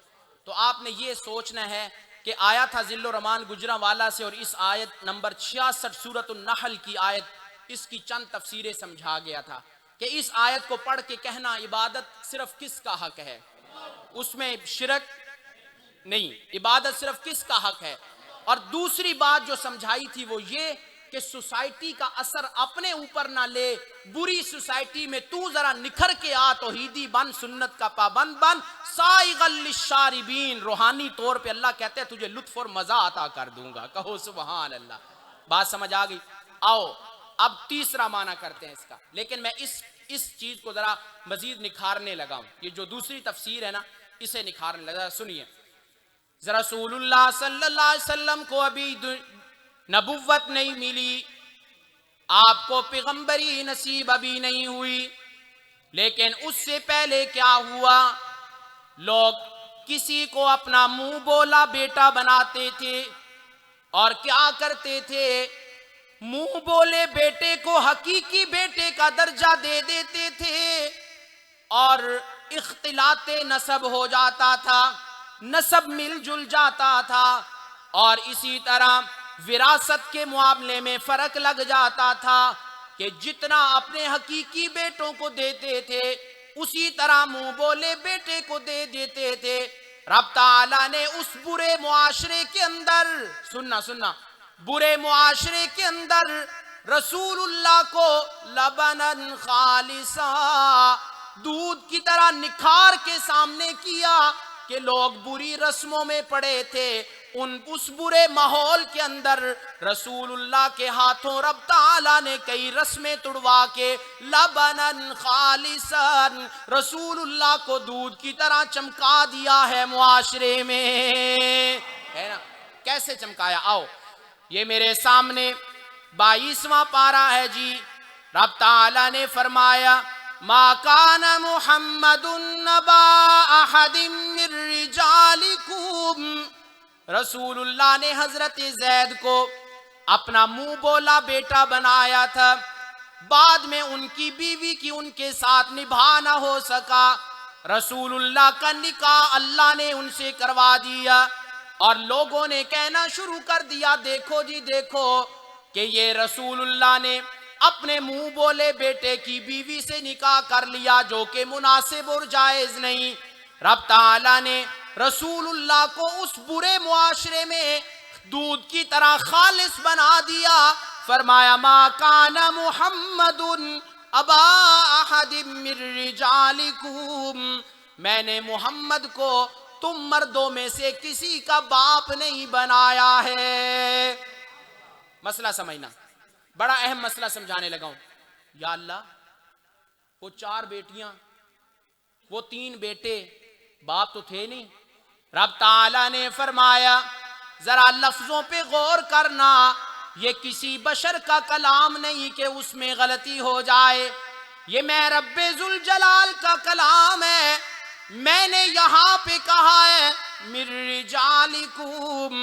تو آپ نے یہ سوچنا ہے کہ آیا تھا ذل الرحمان گجرانوالہ سے، اور اس آیت نمبر 66 سورۃ النحل کی آیت، اس کی چند تفسیریں سمجھا گیا تھا کہ اس آیت کو پڑھ کے کہنا عبادت صرف کس کا حق ہے، اس میں شرک نہیں، عبادت صرف کس کا حق ہے، اور دوسری بات جو سمجھائی تھی وہ یہ کہ سوسائٹی کا اثر اپنے اوپر نہ لے، بری سوسائٹی میں تو ذرا نکھر کے آ، توحیدی بن، سنت کا پابند بن، سائغ للشاربین، روحانی طور پہ اللہ کہتے ہیں تجھے لطف اور مزہ عطا کر دوں گا، کہو سبحان اللہ۔ بات سمجھ آ گئی؟ آؤ اب تیسرا معنی کرتے ہیں اس کا، لیکن میں اس چیز کو ذرا مزید نکھارنے لگا ہوں، یہ جو دوسری تفسیر ہے نا اسے نکھارنے لگا۔ سنیے، رسول اللہ صلی اللہ علیہ وسلم کو ابھی نبوت نہیں ملی، آپ کو پیغمبری نصیب ابھی نہیں ہوئی، لیکن اس سے پہلے کیا ہوا؟ لوگ کسی کو اپنا منہ بولا بیٹا بناتے تھے، اور کیا کرتے تھے؟ منہ بولے بیٹے کو حقیقی بیٹے کا درجہ دے دیتے تھے، اور اختلاط نسب ہو جاتا تھا، نسب مل جل جاتا تھا، اور اسی طرح وراثت کے معاملے میں فرق لگ جاتا تھا کہ جتنا اپنے حقیقی بیٹوں کو دیتے تھے اسی طرح منہ بولے بیٹے کو دے دیتے تھے۔ رب تعالیٰ نے اس برے معاشرے کے اندر، سننا برے معاشرے کے اندر رسول اللہ کو لبنن خالصا، دودھ کی طرح نکھار کے سامنے کیا کہ لوگ بری رسموں میں پڑے تھے، اس برے ماحول کے اندر رسول اللہ کے ہاتھوں رب تعالیٰ نے کئی رسمیں توڑوا کے لبنن خالصا، رسول اللہ کو دودھ کی طرح چمکا دیا ہے معاشرے میں، ہے نا؟ کیسے چمکایا؟ آؤ یہ میرے سامنے 22واں پارہ ہے جی۔ رب تعالیٰ نے فرمایا ما کان محمد نبا احد من رجالکم، رسول اللہ نے حضرت زید کو اپنا منہ بولا بیٹا بنایا تھا، بعد میں ان کی بیوی کی ان کے ساتھ نبھا نہ ہو سکا، رسول اللہ کا نکاح اللہ نے ان سے کروا دیا، اور لوگوں نے کہنا شروع کر دیا دیکھو جی دیکھو کہ یہ رسول اللہ نے اپنے منہ بولے بیٹے کی بیوی سے نکاح کر لیا، جو کہ مناسب اور جائز نہیں۔ رب تعالیٰ نے رسول اللہ کو اس برے معاشرے میں دودھ کی طرح خالص بنا دیا، فرمایا ما کان محمد ابا احد من رجالکم، میں نے محمد کو تم مردوں میں سے کسی کا باپ نہیں بنایا ہے۔ مسئلہ سمجھنا، بڑا اہم مسئلہ سمجھانے لگا ہوں۔ یا اللہ، وہ 4 بیٹیاں، وہ 3 بیٹے، باپ تو تھے نہیں۔ رب تعالیٰ نے فرمایا ذرا لفظوں پہ غور کرنا، یہ کسی بشر کا کلام نہیں کہ اس میں غلطی ہو جائے، یہ میں رب ذوالجلال کا کلام ہے۔ میں نے یہاں پہ کہا ہے من رجالکم،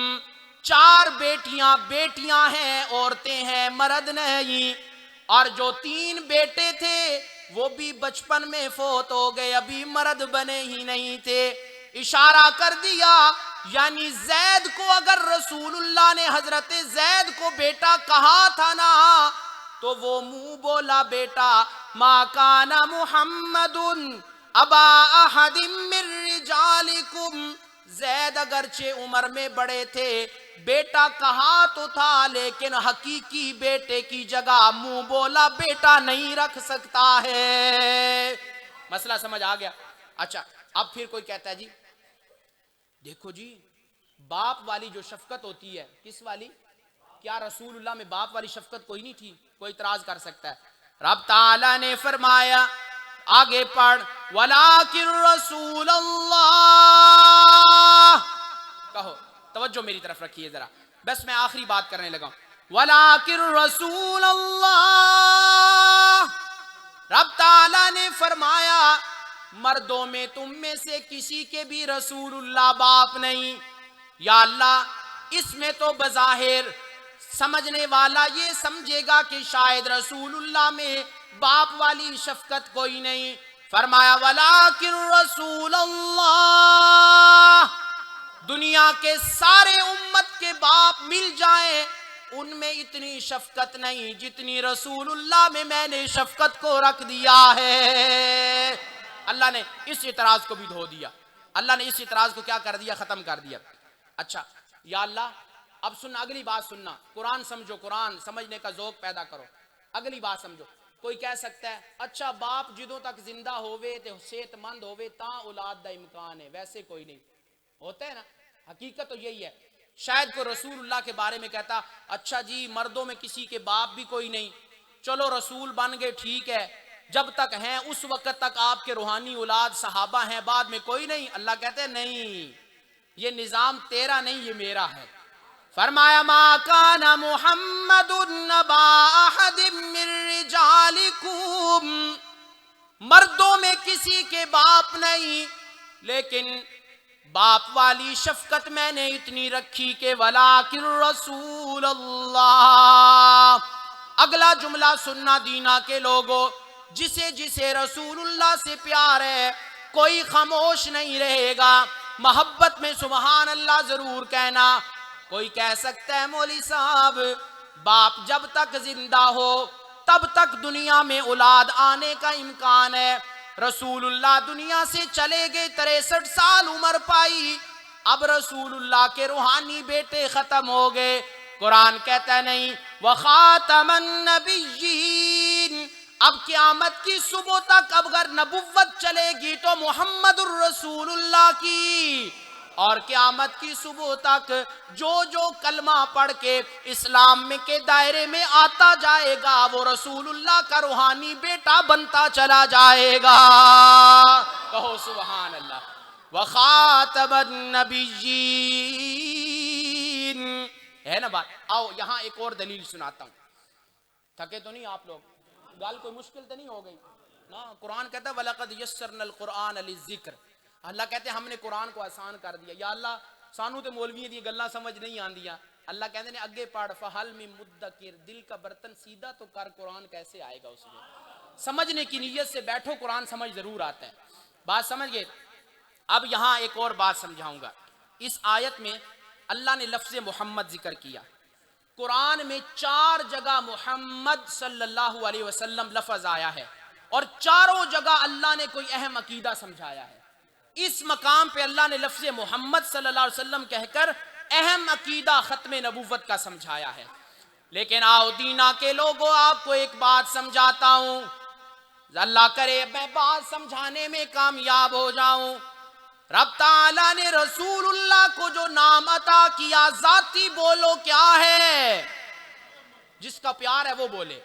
4 بیٹیاں ہیں، عورتیں ہیں، مرد نہیں، اور جو 3 بیٹے تھے وہ بھی بچپن میں فوت ہو گئے، ابھی مرد بنے ہی نہیں تھے۔ اشارہ کر دیا یعنی زید کو اگر رسول اللہ نے حضرت زید کو بیٹا کہا تھا نا تو وہ منہ بولا بیٹا ما کان محمد ابا احد من رجالکم، زید اگرچہ عمر میں بڑے تھے، بیٹا کہا تو تھا، لیکن حقیقی بیٹے کی جگہ منہ بولا بیٹا نہیں رکھ سکتا ہے۔ مسئلہ سمجھ آ گیا؟ اچھا، اب پھر کوئی کہتا ہے جی دیکھو جی باپ والی جو شفقت ہوتی ہے، کس والی؟ کیا رسول اللہ میں باپ والی شفقت کوئی نہیں تھی؟ کوئی اعتراض کر سکتا ہے؟ رب تعالیٰ نے فرمایا، آگے پڑھ، وَلَٰكِن رَّسُولَ اللَّهِ، کہو توجہ میری طرف رکھیے ذرا، بس میں آخری بات کرنے لگا ہوں۔ وَلَٰكِن رَّسُولَ اللَّهِ، رب تعالیٰ نے فرمایا مردوں میں تم میں سے کسی کے بھی رسول اللہ باپ نہیں۔ یا اللہ، اس میں تو بظاہر سمجھنے والا یہ سمجھے گا کہ شاید رسول اللہ میں باپ والی شفقت کوئی نہیں۔ فرمایا وَلَٰكِن رَّسُولَ اللَّهِ، دنیا کے سارے امت کے باپ مل جائیں ان میں اتنی شفقت نہیں جتنی رسول اللہ میں نے شفقت کو رکھ دیا ہے۔ اللہ نے اس اعتراض کو بھی دھو دیا، اللہ نے اس اعتراض کو کیا کر دیا؟ ختم کر دیا۔ اچھا یا اللہ، اب سننا، اگلی بات سننا، قرآن سمجھو، قرآن سمجھنے کا ذوق پیدا کرو. اگلی بات سمجھو. کوئی کہہ سکتا ہے اچھا باپ جدوں تک زندہ ہوئے تے صحت مند ہوئے تاں اولاد دا امکان ہے، ویسے کوئی نہیں ہوتا ہے نا. حقیقت تو یہی ہے. شاید کوئی رسول اللہ کے بارے میں کہتا اچھا جی مردوں میں کسی کے باپ بھی کوئی نہیں، چلو رسول بن گئے ٹھیک ہے، جب تک ہیں اس وقت تک آپ کے روحانی اولاد صحابہ ہیں، بعد میں کوئی نہیں. اللہ کہتے ہیں نہیں، یہ نظام تیرا نہیں، یہ میرا ہے. فرمایا ما کان محمد نبا احد من رجالکم، مردوں میں کسی کے باپ نہیں، لیکن باپ والی شفقت میں نے اتنی رکھی کہ ولیکن رسول اللہ. اگلا جملہ سننا دینا کے لوگوں، جسے جسے رسول اللہ سے پیار ہے کوئی خاموش نہیں رہے گا، محبت میں سبحان اللہ ضرور کہنا. کوئی کہہ سکتا ہے مولوی صاحب باپ جب تک زندہ ہو تب تک دنیا میں اولاد آنے کا امکان ہے. رسول اللہ دنیا سے چلے گئے 63 سال عمر پائی، اب رسول اللہ کے روحانی بیٹے ختم ہو گئے. قرآن کہتا ہے نہیں، وخاتم النبیین، اب قیامت کی صبح تک اب اگر نبوت چلے گی تو محمد الرسول اللہ کی، اور قیامت کی صبح تک جو جو کلمہ پڑھ کے اسلام میں کے دائرے میں آتا جائے گا وہ رسول اللہ کا روحانی بیٹا بنتا چلا جائے گا. کہو سبحان اللہ. وخاتم النبیین، ہے نا بات. آؤ یہاں ایک اور دلیل سناتا ہوں. تھکے تو نہیں آپ لوگ؟ گال کوئی مشکل تو نہیں ہو گئی نا؟ قرآن کہتا ہے وَلَقَدْ يَسَّرْنَا الْقُرْآنَ لِلذِّكْرِ، اللہ کہتے ہیں ہم نے قرآن کو آسان کر دیا. یا اللہ سانو تے مولویوں دی گلاں سمجھ نہیں آندیاں. اللہ کہتے ہیں اگے پڑھ فَحَلْ مِن مُدَّكِرْ، دل کا برتن سیدھا تو کر، قرآن کیسے آئے گا اس میں. سمجھنے کی نیت سے بیٹھو، قرآن سمجھ ضرور آتا ہے. بات سمجھ گئے؟ اب یہاں ایک اور بات سمجھاؤں گا. اس آیت میں اللہ نے لفظ محمد ذکر کیا. قرآن میں 4 جگہ محمد صلی اللہ علیہ وسلم لفظ آیا ہے، اور چاروں جگہ اللہ نے کوئی اہم عقیدہ سمجھایا ہے. اس مقام پہ اللہ نے لفظ محمد صلی اللہ علیہ وسلم کہہ کر اہم عقیدہ ختم نبوت کا سمجھایا ہے. لیکن آؤ دینا کے لوگوں آپ کو ایک بات سمجھاتا ہوں، اللہ کرے میں بات سمجھانے میں کامیاب ہو جاؤں. رب تعالیٰ نے رسول اللہ کو جو نام عطا کیا ذاتی بولو کیا ہے؟ جس کا پیار ہے وہ بولے،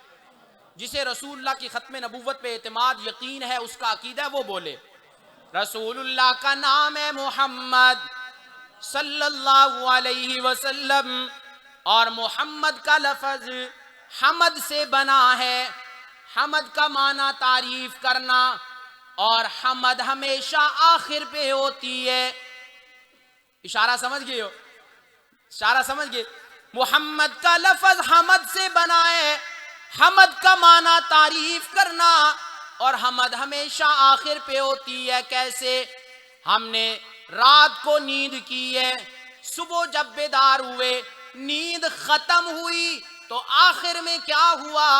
جسے رسول اللہ کی ختم نبوت پہ اعتماد یقین ہے اس کا عقیدہ ہے وہ بولے. رسول اللہ کا نام ہے محمد صلی اللہ علیہ وسلم، اور محمد کا لفظ حمد سے بنا ہے. حمد کا معنی تعریف کرنا، اور حمد ہمیشہ آخر پہ ہوتی ہے. اشارہ سمجھ گئے ہو؟ اشارہ سمجھ گئے؟ محمد کا لفظ حمد سے بنا ہے. حمد کا معنی تعریف کرنا، اور حمد ہمیشہ آخر پہ ہوتی ہے. کیسے؟ ہم نے رات کو نیند کی ہے، صبح جب بیدار ہوئے نیند ختم ہوئی تو آخر میں کیا ہوا؟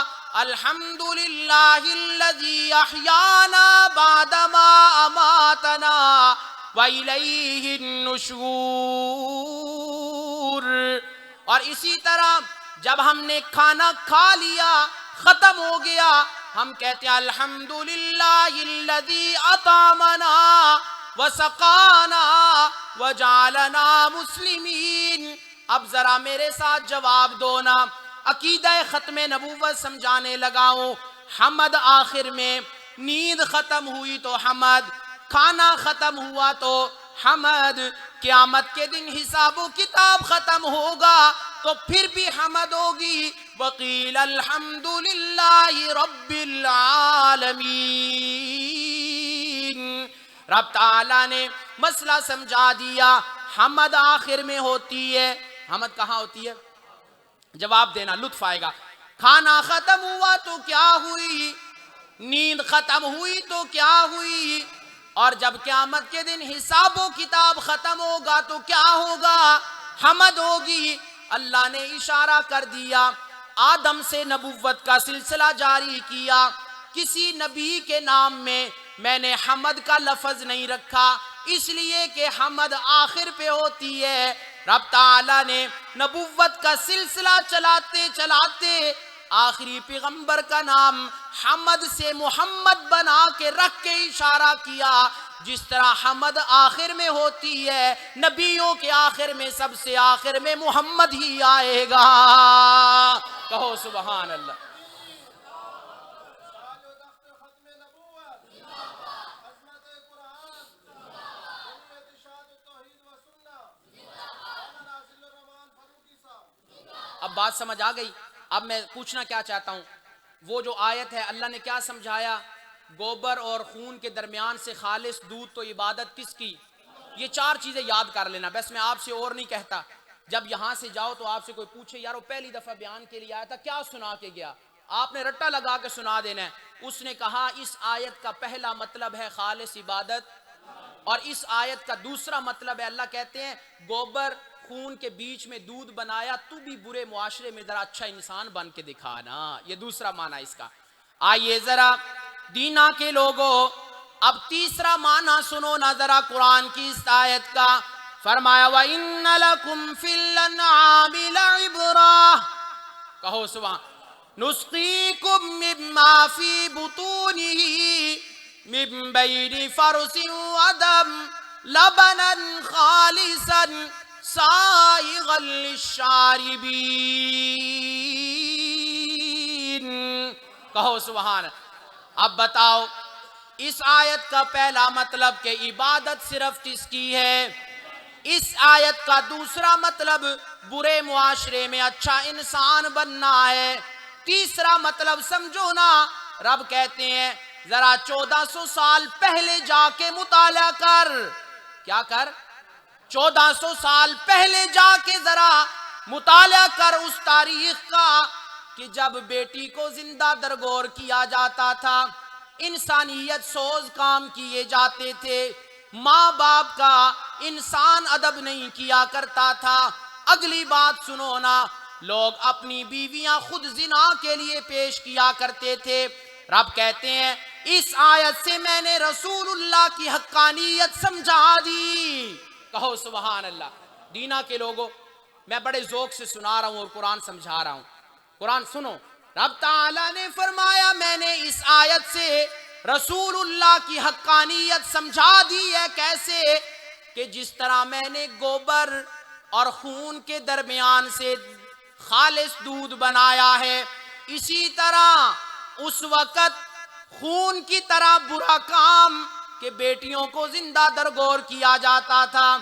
الحمدللہ الذی احیانا بعدما اماتنا وَإِلَيْهِ النُّشُورُ. اور اسی طرح جب ہم نے کھانا کھا لیا ختم ہو گیا ہم کہتے ہیں الحمدللہ الذی اطعمنا وسقانا وجعلنا مسلمین. اب ذرا میرے ساتھ جواب دو نا. عقیدہ ختم نبوت سمجھانے لگا ہوں. حمد آخر میں، نیند ختم ہوئی تو حمد، کھانا ختم ہوا تو حمد، قیامت کے دن حساب و کتاب ختم ہوگا تو پھر بھی حمد ہوگی. وقیل الحمدللہ رب العالمین. رب تعالیٰ نے مسئلہ سمجھا دیا. حمد آخر میں ہوتی ہے. حمد کہاں ہوتی ہے؟ جواب دینا، لطف آئے گا. کھانا ختم ہوا تو کیا ہوئی؟ نیند ختم ہوئی تو کیا ہوئی؟ اور جب قیامت کے دن حساب و کتاب ختم ہوگا تو کیا ہوگا؟ حمد ہوگی. اللہ نے اشارہ کر دیا، آدم سے نبوت کا سلسلہ جاری کیا. کسی نبی کے نام میں میں نے حمد کا لفظ نہیں رکھا، اس لیے کہ حمد آخر پہ ہوتی ہے. رب تعالیٰ نے نبوت کا سلسلہ چلاتے چلاتے آخری پیغمبر کا نام حمد سے محمد بنا کے رکھ کے اشارہ کیا. جس طرح حمد آخر میں ہوتی ہے، نبیوں کے آخر میں سب سے آخر میں محمد ہی آئے گا. کہو سبحان اللہ. اب بات سمجھ آ گئی. اب میں پوچھنا کیا چاہتا ہوں، وہ جو آیت ہے اللہ نے کیا سمجھایا؟ گوبر اور خون کے درمیان سے خالص دودھ تو عبادت کس کی؟ یہ چار چیزیں یاد کر لینا، بس میں آپ سے اور نہیں کہتا. جب یہاں سے جاؤ تو آپ سے کوئی پوچھے یار وہ پہلی دفعہ بیان کے لیے آیا تھا کیا سنا کے گیا، آپ نے رٹا لگا کے سنا دینا ہے. اس نے کہا اس آیت کا پہلا مطلب ہے خالص عبادت، اور اس آیت کا دوسرا مطلب ہے اللہ کہتے ہیں گوبر خون کے بیچ میں دودھ بنایا، تو بھی برے معاشرے میں ذرا اچھا انسان بن کے دکھانا. یہ دوسرا معنی اس کا. آئیے ذرا دینا کے لوگوں اب تیسرا معنی سنو نا ذرا قرآن کی اس آیت کا. فرمایا وَإِنَّ لَكُمْ فِي الْأَنْعَامِ لَعِبْرَةً. کہو سبحان. نُسْقِيكُم مِّمَّا فِي بُطُونِهِ من بين فرس ودم لبنا خالصا سائغا للشاربين. کہو سبحان. اب بتاؤ اس آیت کا پہلا مطلب کہ عبادت صرف کس کی ہے؟ اس آیت کا دوسرا مطلب برے معاشرے میں اچھا انسان بننا ہے. تیسرا مطلب سمجھو نا، رب کہتے ہیں ذرا 1400 سال پہلے جا کے مطالعہ کر. کیا کر؟ 1400 سال پہلے جا کے ذرا مطالعہ کر اس تاریخ کا کہ جب بیٹی کو زندہ درگور کیا جاتا تھا، انسانیت سوز کام کیے جاتے تھے، ماں باپ کا انسان ادب نہیں کیا کرتا تھا. اگلی بات سنو نا، لوگ اپنی بیویاں خود زنا کے لیے پیش کیا کرتے تھے. رب کہتے ہیں اس آیت سے میں نے رسول اللہ کی حقانیت سمجھا دی. کہو سبحان اللہ. دینا کے لوگوں میں بڑے ذوق سے سنا رہا ہوں اور قرآن سمجھا رہا ہوں. قرآن سنو. رب تعالیٰ نے فرمایا میں نے اس آیت سے رسول اللہ کی حقانیت سمجھا دی ہے. کیسے؟ کہ جس طرح میں نے گوبر اور خون کے درمیان سے خالص دودھ بنایا ہے، اسی طرح اس وقت خون کی طرح برا کام کہ بیٹیوں کو زندہ درگور کیا جاتا تھا،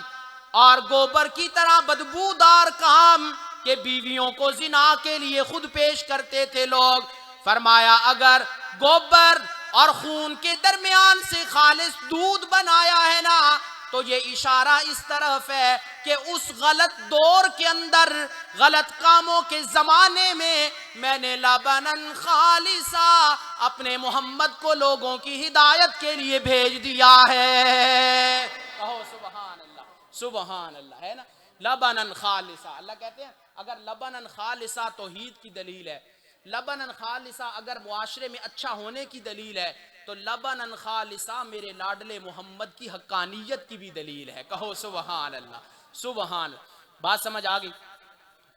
اور گوبر کی طرح بدبودار کام کہ بیویوں کو زنا کے لیے خود پیش کرتے تھے لوگ. فرمایا اگر گوبر اور خون کے درمیان سے خالص دودھ بنایا ہے نا، تو یہ اشارہ اس طرف ہے کہ اس غلط دور کے اندر، غلط کاموں کے زمانے میں نے لبنن خالصا اپنے محمد کو لوگوں کی ہدایت کے لیے بھیج دیا ہے. کہو سبحان اللہ. سبحان اللہ ہے نا. لبنن خالصا. اللہ کہتے ہیں اگر لبنن خالصا توحید کی دلیل ہے، لبنن خالصا اگر معاشرے میں اچھا ہونے کی دلیل ہے، تو لبنن خالصا میرے لاڈلے محمد کی حقانیت کی بھی دلیل ہے. کہو سبحان اللہ. سبحان. بات سمجھ آ گئی؟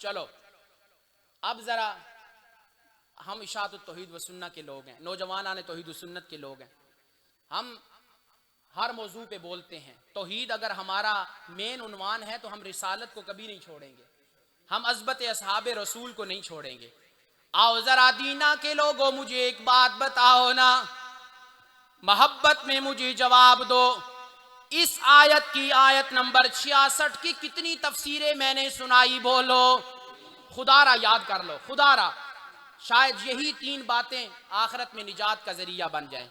چلو اب ذرا ہم اشاعت التوحید و سنت کے لوگ ہیں، نوجوانان توحید و سنت کے لوگ ہیں. ہم ہر موضوع پہ بولتے ہیں. توحید اگر ہمارا مین عنوان ہے تو ہم رسالت کو کبھی نہیں چھوڑیں گے، ہم عظمت اصحاب رسول کو نہیں چھوڑیں گے. آؤ ذرا دینا کے لوگوں مجھے ایک بات بتاؤ نا، محبت میں مجھے جواب دو. اس آیت کی آیت نمبر 66 کی کتنی تفسیریں میں نے سنائی؟ بولو. خدا را یاد کر لو، خدا را. شاید یہی 3 باتیں آخرت میں نجات کا ذریعہ بن جائیں.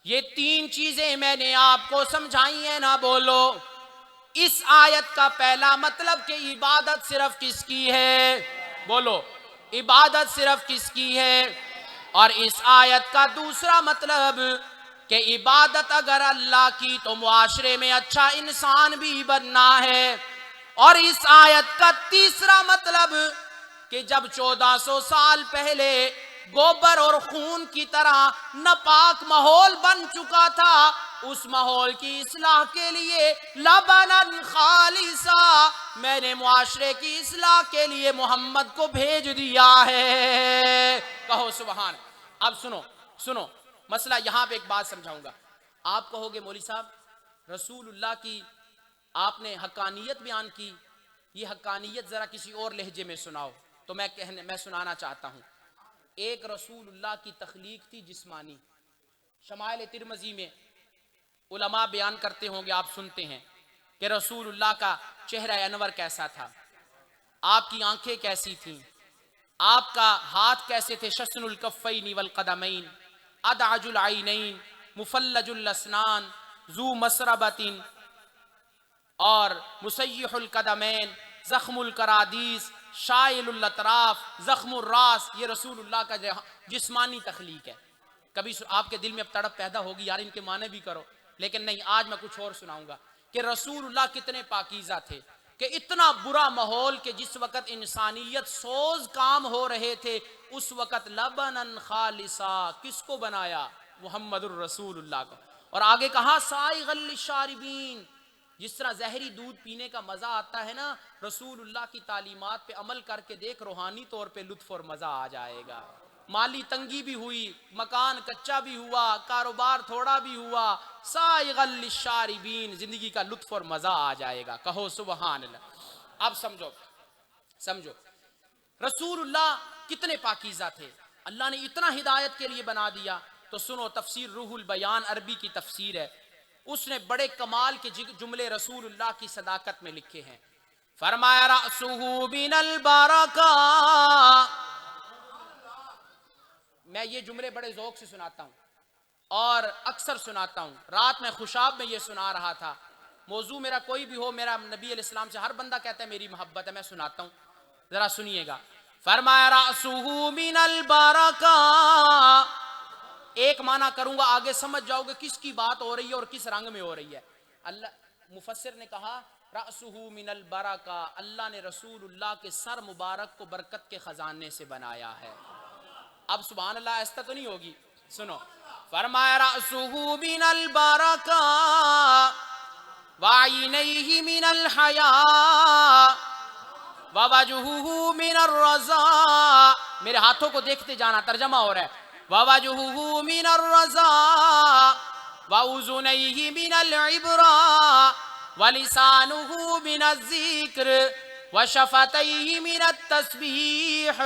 یہ 3 چیزیں میں نے آپ کو سمجھائی ہیں نا. بولو. اس آیت کا پہلا مطلب کہ عبادت صرف کس کی ہے؟ بولو. عبادت صرف کس کی ہے؟ اور اس آیت کا دوسرا مطلب کہ عبادت اگر اللہ کی تو معاشرے میں اچھا انسان بھی بننا ہے. اور اس آیت کا تیسرا مطلب کہ جب 1400 سال پہلے گوبر اور خون کی طرح ناپاک ماحول بن چکا تھا، اس ماحول کی اصلاح کے لیے لبنن خالصا میں نے معاشرے کی اصلاح کے لیے محمد کو بھیج دیا ہے. کہو سبحان. اب سنو مسئلہ یہاں پہ ایک بات سمجھاؤں گا. آپ کہو گے مولوی صاحب رسول اللہ کی آپ نے حقانیت بیان کی, یہ حقانیت ذرا کسی اور لہجے میں سناؤ. تو میں سنانا چاہتا ہوں. ایک رسول اللہ کی تخلیق تھی جسمانی. شمائل ترمذی میں علماء بیان کرتے ہوں گے, آپ سنتے ہیں کہ رسول اللہ کا چہرہ انور کیسا تھا, آپ کی آنکھیں کیسی تھیں, آپ کا ہاتھ کیسے تھے, شسن الکفین والقدمین, ادعج العینین, مفلج الاسنان, ذو مسربۃ اور مسیح القدمین, زخم الکرادیس, شائل الاطراف, زخم الراس. یہ رسول اللہ کا جسمانی تخلیق ہے. کبھی آپ کے دل میں اب تڑپ پیدا ہوگی یار ان کے معنی بھی کرو, لیکن نہیں, آج میں کچھ اور سناؤں گا کہ رسول اللہ کتنے پاکیزہ تھے کہ اتنا برا ماحول کہ جس وقت انسانیت سوز کام ہو رہے تھے اس وقت لبنن خالصا کس کو بنایا؟ محمد الرسول اللہ کو. اور آگے کہا سائغا للشاربین, جس طرح زہری دودھ پینے کا مزہ آتا ہے نا, رسول اللہ کی تعلیمات پہ عمل کر کے دیکھ, روحانی طور پہ لطف اور مزہ آ جائے گا. مالی تنگی بھی ہوئی, مکان کچا بھی ہوا, کاروبار تھوڑا بھی ہوا, سائغا للشاربین, زندگی کا لطف اور مزہ آ جائے گا. کہو سبحان اللہ. اب سمجھو رسول اللہ کتنے پاکیزہ تھے, اللہ نے اتنا ہدایت کے لیے بنا دیا. تو سنو تفسیر روح البیان عربی کی تفسیر ہے, اس نے بڑے کمال کے جملے رسول اللہ کی صداقت میں لکھے ہیں. فرمایا رأسہ من البرکہ, میں یہ جملے بڑے ذوق سے سناتا ہوں اور اکثر سناتا ہوں. رات میں خوشاب میں یہ سنا رہا تھا. موضوع میرا کوئی بھی ہو, میرا نبی علیہ السلام سے ہر بندہ کہتا ہے میری محبت ہے, میں سناتا ہوں, ذرا سنیے گا. فرمایا رأسہ من البرکہ, ایک معنی کروں گا, آگے سمجھ جاؤ گے کس کی بات ہو رہی ہے اور کس رنگ میں ہو رہی ہے. اللہ مفسر نے کہا رأسہ من البرکہ, اللہ نے رسول اللہ کے سر مبارک کو برکت کے خزانے سے بنایا ہے. اب سبحان اللہ ایسا تو نہیں ہوگی, سنو. فرمایا رأسہ من البرکہ وعینیہ من الحیاء ووجہہ من الرضا, میرے ہاتھوں کو دیکھتے جانا, ترجمہ ہو رہا ہے. ووجہہ من الرضا واذنیہ من العبرہ ولسانہ من الذکر وشفتیہ من التسبیح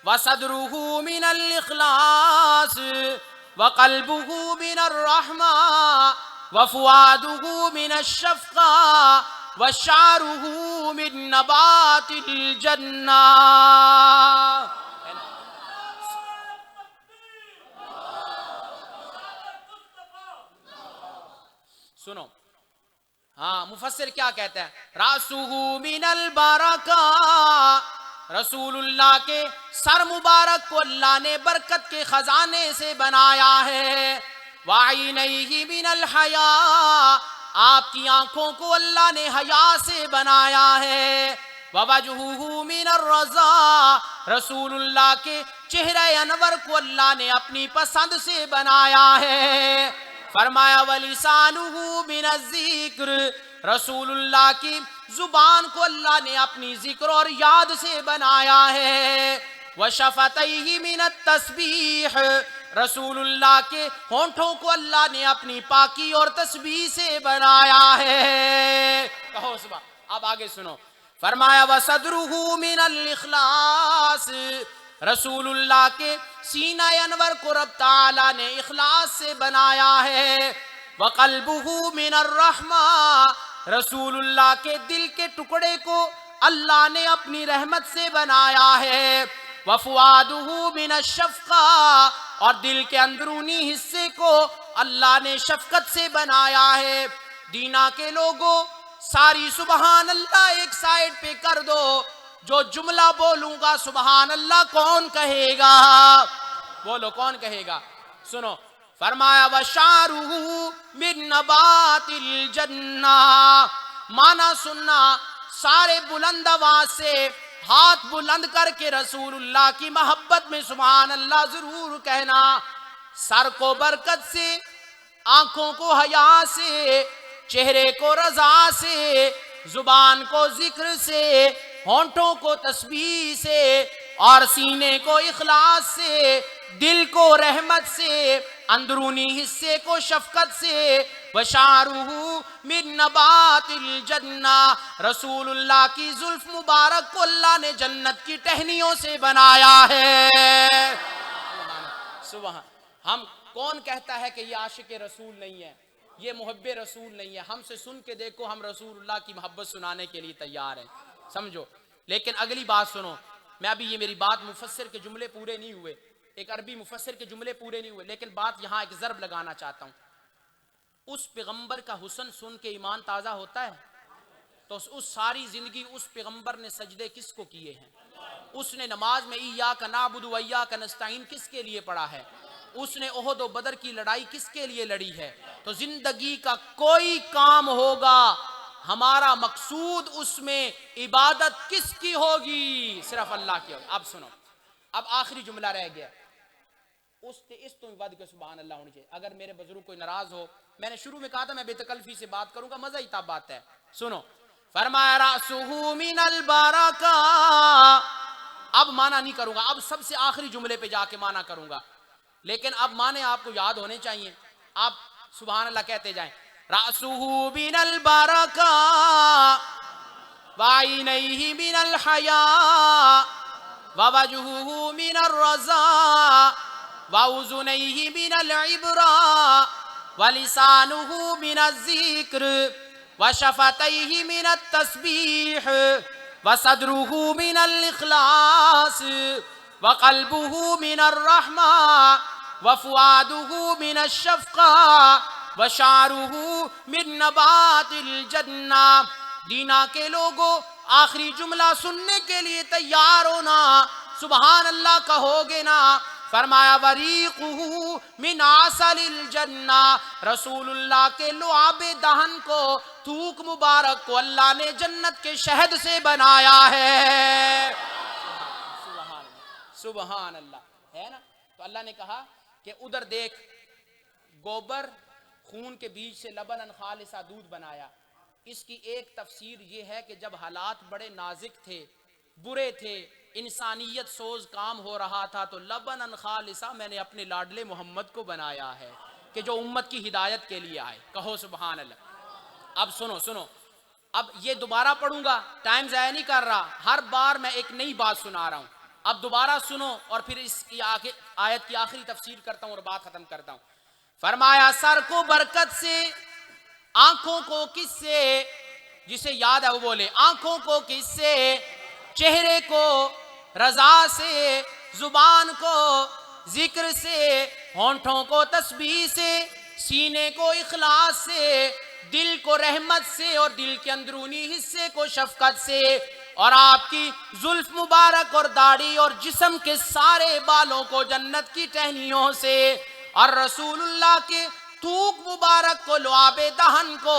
وصدرہ من الاخلاص وقلبہ من الرحمہ وفؤادہ من الشفقہ وشعرہ من نبات الجنہ. سنو ہاں مفسر کیا کہتا ہے, رأسہ من البرکہ, رسول اللہ کے سر مبارک کو اللہ نے برکت کے خزانے سے بنایا ہے. وعینیہ من الحیاء, آپ کی آنکھوں کو اللہ نے حیا سے بنایا ہے. ووجہہ من الرضا, رسول اللہ کے چہرہ انور کو اللہ نے اپنی پسند سے بنایا ہے. فرمایا وَلِسَانُهُ مِنَ الذِّكْرِ, رسول اللہ کی زبان کو اللہ نے اپنی ذکر اور یاد سے بنایا ہے. وَشَفَتَيْهِ مِنَ التَّسْبِيحِ, رسول اللہ کے ہونٹوں کو اللہ نے اپنی پاکی اور تسبیح سے بنایا ہے. کہو سبحان. اب آگے سنو. فرمایا وَصَدْرُهُ مِنَ الْإِخْلَاصِ, رسول اللہ کے سینہ انور کو رب تعالیٰ نے اخلاص سے بنایا ہے. وَقَلْبُهُ مِنَ الرَّحْمَةِ, رسول اللہ کے دل کے ٹکڑے کو اللہ نے اپنی رحمت سے بنایا ہے. وَفُؤَادُهُ مِنَ الشَّفْقَةِ, اور دل کے اندرونی حصے کو اللہ نے شفقت سے بنایا ہے. دینا کے لوگوں ساری سبحان اللہ ایک سائیڈ پہ کر دو, جو جملہ بولوں گا سبحان اللہ کون کہے گا؟ بولو کون کہے گا؟ سنو. فرمایا وَشَعْرُهُ مِن نَبَاتِ الْجَنَّةِ, مانا سننا, سارے بلند آواز سے ہاتھ بلند کر کے رسول اللہ کی محبت میں سبحان اللہ ضرور کہنا. سر کو برکت سے آنکھوں کو حیا سے، چہرے کو رضا سے، زبان کو ذکر سے، ہونٹوں کو تسبیح سے، اور سینے کو اخلاص سے، دل کو رحمت سے، اندرونی حصے کو شفقت سے، وشعرہ من نبات الجنہ، رسول اللہ کی زلف مبارک کو اللہ نے جنت کی ٹہنیوں سے بنایا ہے۔ سبحان۔ ہم کون کہتا ہے کہ یہ عاشق رسول نہیں ہے، یہ محب رسول نہیں ہے؟ ہم سے سن کے دیکھو، ہم رسول اللہ کی محبت سنانے کے لیے تیار ہیں، سمجھو۔ لیکن اگلی بات سنو، میں ابھی یہ میری بات مفسر کے جملے پورے نہیں ہوئے، ایک عربی مفسر کے جملے پورے نہیں ہوئے، لیکن بات یہاں ایک ضرب لگانا چاہتا ہوں۔ اس پیغمبر کا حسن سن کے ایمان تازہ ہوتا ہے؟ تو اس ساری زندگی اس پیغمبر نے سجدے کس کو کیے ہیں؟ اس نے نماز میں ایاک نعبد و ایاک نستعین کس کے لیے پڑھا ہے؟ اس نے احد و بدر کی لڑائی کس کے لیے لڑی ہے؟ تو زندگی کا کوئی کام ہوگا، ہمارا مقصود اس میں عبادت کس کی ہوگی؟ صرف اللہ کی ہوگی۔ اب سنو، اب آخری جملہ رہ گیا، اس تو ود کے سبحان اللہ ہونی چاہیے۔ اگر میرے بزرگ کوئی ناراض ہو، میں نے شروع میں کہا تھا میں بے تکلفی سے بات کروں گا، مزہ ہی تب بات ہے۔ سنو، فرمایا رأسہ من البرکہ، اب معنی نہیں کروں گا، اب سب سے آخری جملے پہ جا کے معنی کروں گا، لیکن اب معنی آپ کو یاد ہونے چاہیے، آپ سبحان اللہ کہتے جائیں۔ رأسہ من البرکہ وعینیہ من الحیاء ووجہہ من الرضا وأذنیہ من العبرہ ولسانہ من الذکر وشفتیہ من التسبیح وصدرہ من الاخلاص وقلبہ من الرحمہ وفؤادہ من الشفقہ وشعرہ من نبات الجنہ۔ دینا کے لوگوں، آخری جملہ سننے کے لیے تیار ہونا، سبحان اللہ کہو گے نا؟ فرمایا وریقہ من عسل الجنہ، رسول اللہ کے لعاب دہن کو، تھوک مبارک کو اللہ نے جنت کے شہد سے بنایا ہے۔ سبحان اللہ، سبحان اللہ، ہے نا؟ تو اللہ نے کہا کہ ادھر دیکھ، گوبر خون کے بیج سے لبناً خالصہ دودھ بنایا۔ اس کی ایک تفسیر یہ ہے کہ جب حالات بڑے نازک تھے، برے تھے، انسانیت سوز کام ہو رہا تھا، تو لبناً خالصہ میں نے اپنے لاڈلے محمد کو بنایا ہے کہ جو امت کی ہدایت کے لیے آئے۔ کہو سبحان اللہ۔ اب سنو سنو، اب یہ دوبارہ پڑھوں گا، ٹائم ضائع نہیں کر رہا، ہر بار میں ایک نئی بات سنا رہا ہوں۔ اب دوبارہ سنو اور پھر اس کی آیت کی آخری تفسیر کرتا ہوں اور بات ختم کرتا ہوں۔ فرمایا سر کو برکت سے، آنکھوں کو کس سے؟ جسے یاد ہے وہ بولے، آنکھوں کو کس سے؟ چہرے کو رضا سے، زبان کو ذکر سے، ہونٹوں کو تسبیح سے، سینے کو اخلاص سے، دل کو رحمت سے، اور دل کے اندرونی حصے کو شفقت سے، اور آپ کی زلف مبارک اور داڑھی اور جسم کے سارے بالوں کو جنت کی ٹہنیوں سے، اور رسول اللہ کے تھوک مبارک کو، لعاب دہن کو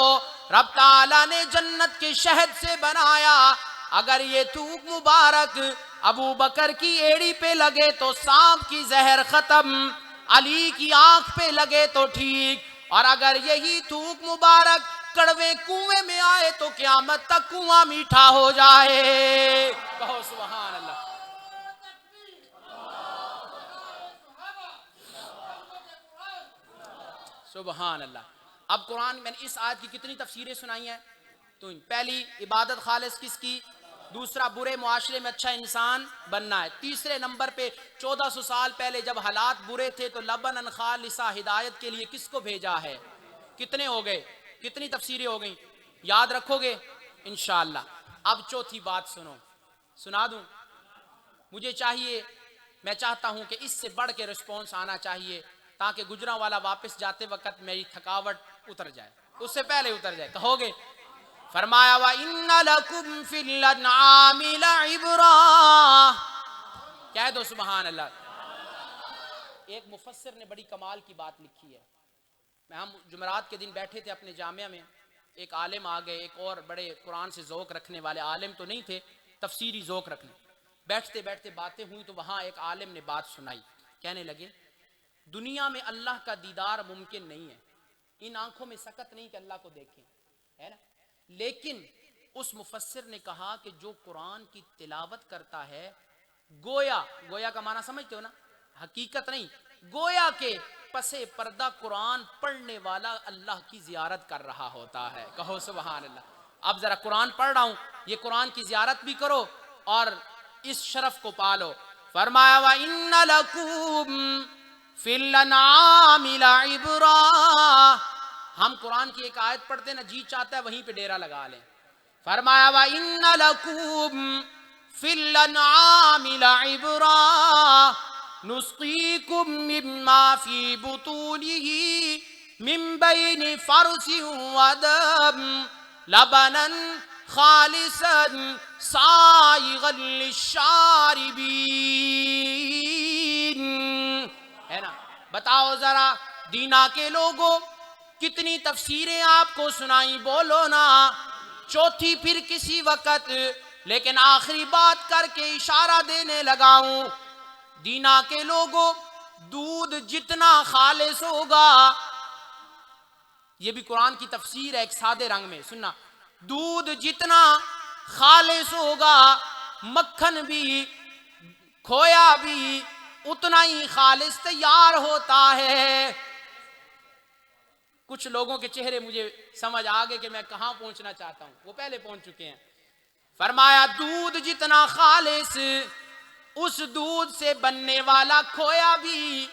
رب تعالیٰ نے جنت کے شہد سے بنایا۔ اگر یہ تھوک مبارک ابو بکر کی ایڑی پہ لگے تو سانپ کی زہر ختم، علی کی آنکھ پہ لگے تو ٹھیک، اور اگر یہی تھوک مبارک کڑوے کنویں میں آئے تو قیامت تک کنواں میٹھا ہو جائے۔ کہو سبحان اللہ۔ سبحان اللہ۔ اب قرآن میں نے اس آیت کی کتنی تفسیریں سنائی ہیں؟ تو پہلی، عبادت خالص کس کی؟ دوسرا، برے معاشرے میں اچھا انسان بننا ہے۔ تیسرے نمبر پہ 1400 سال پہلے جب حالات برے تھے تو لبناً خالصہ ہدایت کے لیے کس کو بھیجا ہے؟ کتنے ہو گئے؟ کتنی تفسیریں ہو گئیں؟ یاد رکھو گے انشاءاللہ۔ اب چوتھی بات سنو، سنا دوں؟ مجھے چاہیے، میں چاہتا ہوں کہ اس سے بڑھ کے رسپونس آنا چاہیے تاکہ گجرانوالا واپس جاتے وقت میری تھکاوٹ اتر جائے، اس سے پہلے اتر جائے۔ کہو گے؟ فرمایا وَإِنَّ لَكُمْ فِي الْأَنْعَامِ لَعِبْرَةً، کہہ دو سبحان اللہ۔ ایک مفسر نے بڑی کمال کی بات لکھی ہے۔ ہم جمعرات کے دن بیٹھے تھے اپنے جامعہ میں، ایک عالم آ گئے، ایک اور بڑے قرآن سے ذوق رکھنے والے، عالم تو نہیں تھے، تفسیری ذوق رکھنے۔ بیٹھتے بیٹھتے باتیں ہوئی تو وہاں ایک عالم نے بات سنائی، کہنے لگے دنیا میں اللہ کا دیدار ممکن نہیں ہے، ان آنکھوں میں سکت نہیں کہ اللہ کو دیکھیں، ہے نا. لیکن اس مفسر نے کہا کہ جو قرآن کی تلاوت کرتا ہے، گویا، گویا کا معنی سمجھتے ہو نا، حقیقت نہیں، گویا کہ پسے پردہ قرآن پڑھنے والا اللہ کی زیارت کر رہا ہوتا ہے. کہو سبحان اللہ. اب ذرا قرآن پڑھ رہا ہوں، یہ قرآن کی زیارت بھی کرو اور اس شرف کو پالو. فرمایا وَإِنَّ لَكُمْ فِي الْأَنْعَامِ لَعِبْرَةً. ہم قرآن کی ایک آیت پڑھتے ہیں نا، جی چاہتا ہے وہیں پہ ڈیرا لگا لیں. فرمایا وَإِنَّ لَكُمْ فِي الْأَنْعَامِ لَعِبْرَةً نُسْقِيكُم مِّمَّا فِي بُطُونِهِ مِن بَيْنِ فَرْثٍ وَدَمٍ لَبَنًا خَالِصًا سَائِغًا لِّلشَّارِبِينَ. ہے نا. بتاؤ ذرا دینا کے لوگوں، کتنی تفسیریں آپ کو سنائی، بولو نا. چوتھی پھر کسی وقت، لیکن آخری بات کر کے اشارہ دینے لگا ہوں. دینا کے لوگوں، دودھ جتنا خالص ہوگا، یہ بھی قرآن کی تفسیر ہے ایک سادے رنگ میں سننا، دودھ جتنا خالص ہوگا، مکھن بھی، کھویا بھی اتنا ہی خالص تیار ہوتا ہے. کچھ لوگوں کے چہرے مجھے سمجھ آگے کہ میں کہاں پہنچنا چاہتا ہوں، وہ پہلے پہنچ چکے ہیں. فرمایا دودھ جتنا خالص، اس دودھ سے بننے والا کھویا بھی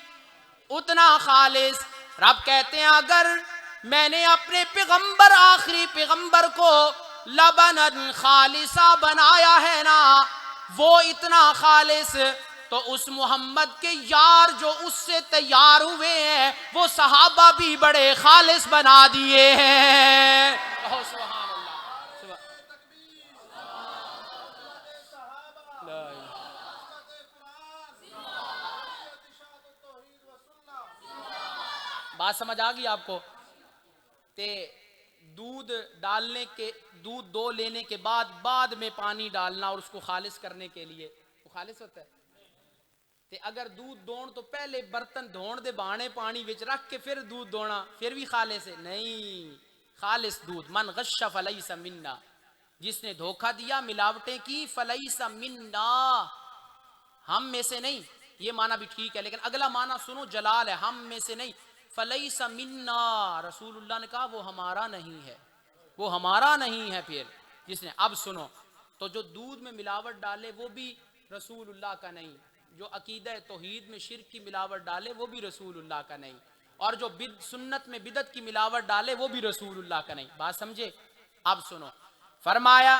اتنا خالص. رب کہتے ہیں اگر میں نے اپنے پیغمبر، آخری پیغمبر کو لبناً خالصہ بنایا ہے نا، وہ اتنا خالص، تو اس محمد کے یار جو اس سے تیار ہوئے ہیں، وہ صحابہ بھی بڑے خالص بنا دیے ہیں. کہو سبحان اللہ. بات سمجھ آ گئی آپ کو؟ تے دودھ ڈالنے کے، دودھ دو لینے کے بعد میں پانی ڈالنا اور اس کو خالص کرنے کے لیے، وہ خالص ہوتا ہے. تے اگر دودھ دون تو پہلے برتن دھون دے بانے پانی وچ رکھ کے پھر دودھ دونا، پھر بھی خالص ہے نہیں. خالص دودھ. من غش فلیس منا، جس نے دھوکہ دیا، ملاوٹیں کی، فلیس منا، ہم میں سے نہیں. یہ معنی بھی ٹھیک ہے، لیکن اگلا معنی سنو، جلال ہے، ہم میں سے نہیں. فلیس منا، رسول اللہ نے کہا وہ ہمارا نہیں ہے، وہ ہمارا نہیں ہے. پھر جس نے، اب سنو، تو جو دودھ میں ملاوٹ ڈالے وہ بھی رسول اللہ کا نہیں، جو عقیدہ توحید میں شرک کی ملاوٹ ڈالے وہ بھی رسول اللہ کا نہیں، اور جو سنت میں بدعت کی ملاوٹ ڈالے وہ بھی رسول اللہ کا نہیں. بات سمجھے؟ اب سنو. فرمایا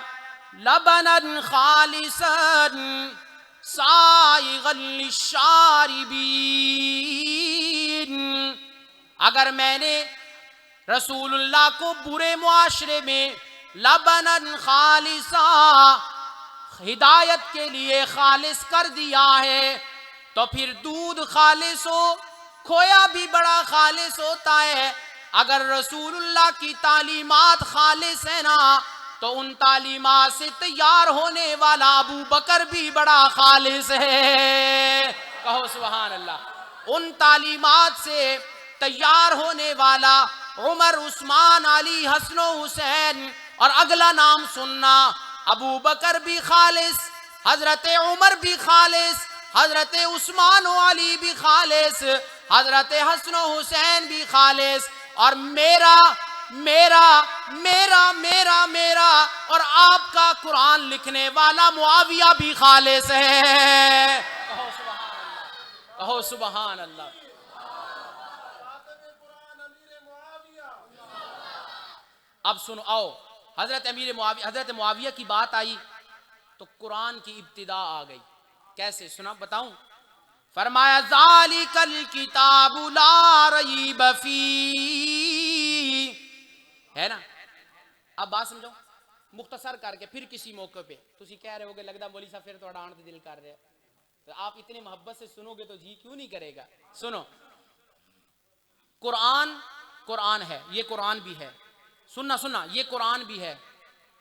لبناً خالصاً سائغاً للشاربین. اگر میں نے رسول اللہ کو برے معاشرے میں لبناً خالصا، ہدایت کے لیے خالص کر دیا ہے، تو پھر دودھ خالص ہو، کھویا بھی بڑا خالص ہوتا ہے. اگر رسول اللہ کی تعلیمات خالص ہے نا، تو ان تعلیمات سے تیار ہونے والا ابو بکر بھی بڑا خالص ہے. کہو سبحان اللہ. ان تعلیمات سے تیار ہونے والا عمر، عثمان، علی، حسن و حسین، اور اگلا نام سننا، ابو بکر بھی خالص، حضرت عمر بھی خالص، حضرت عثمان و علی بھی خالص، حضرت حسن و حسین بھی خالص، اور میرا میرا میرا میرا میرا اور آپ کا قرآن لکھنے والا معاویہ بھی خالص ہے. کہو سبحان اللہ. کہو سبحان اللہ. اب سنو، آؤ حضرت امیر معاویہ، حضرت معاویہ کی بات آئی تو قرآن کی ابتدا آ گئی. کیسے سنا بتاؤں؟ فرمایا ذالک الکتاب لا ریب فیہ، ہے نا. اب بات سمجھو مختصر کر کے، پھر کسی موقع پہ تسی کہہ رہے ہو کہ لگدا مولوی صاحب پھر تھوڑا آن دل کر رہے، تو آپ اتنے محبت سے سنو گے تو جی کیوں نہیں کرے گا. سنو، قرآن، قرآن ہے، یہ قرآن بھی ہے، سننا سننا، یہ قرآن بھی ہے،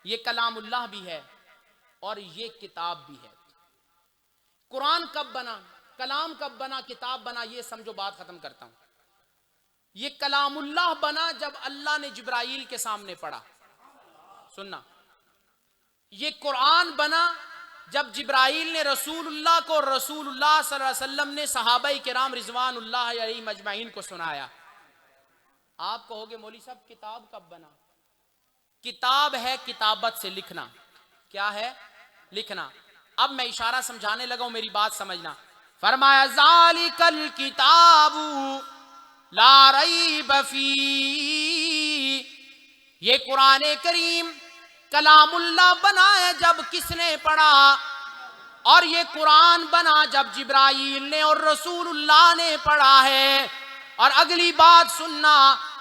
یہ کلام اللہ بھی ہے، اور یہ کتاب بھی ہے. قرآن کب بنا، کلام کب بنا، کتاب بنا، یہ سمجھو، بات ختم کرتا ہوں. یہ کلام اللہ بنا جب اللہ نے جبرائیل کے سامنے پڑھا. سننا، یہ قرآن بنا جب جبرائیل نے رسول اللہ کو اور رسول اللہ صلی اللہ علیہ وسلم نے صحابہ کرام رضوان اللہ علیہم اجمعین کو سنایا. آپ کہو گے مولوی صاحب کتاب کب بنا؟ کتاب ہے کتابت سے لکھنا. کیا ہے؟ لکھنا. اب میں اشارہ سمجھانے لگا ہوں، میری بات سمجھنا. فرمایا ذالک الکتاب لا ریب فیہ، یہ قرآن کریم کلام اللہ بنا ہے جب کس نے پڑھا؟ اور یہ قرآن بنا جب جبرائیل نے اور رسول اللہ نے پڑھا ہے. اور اگلی بات سننا،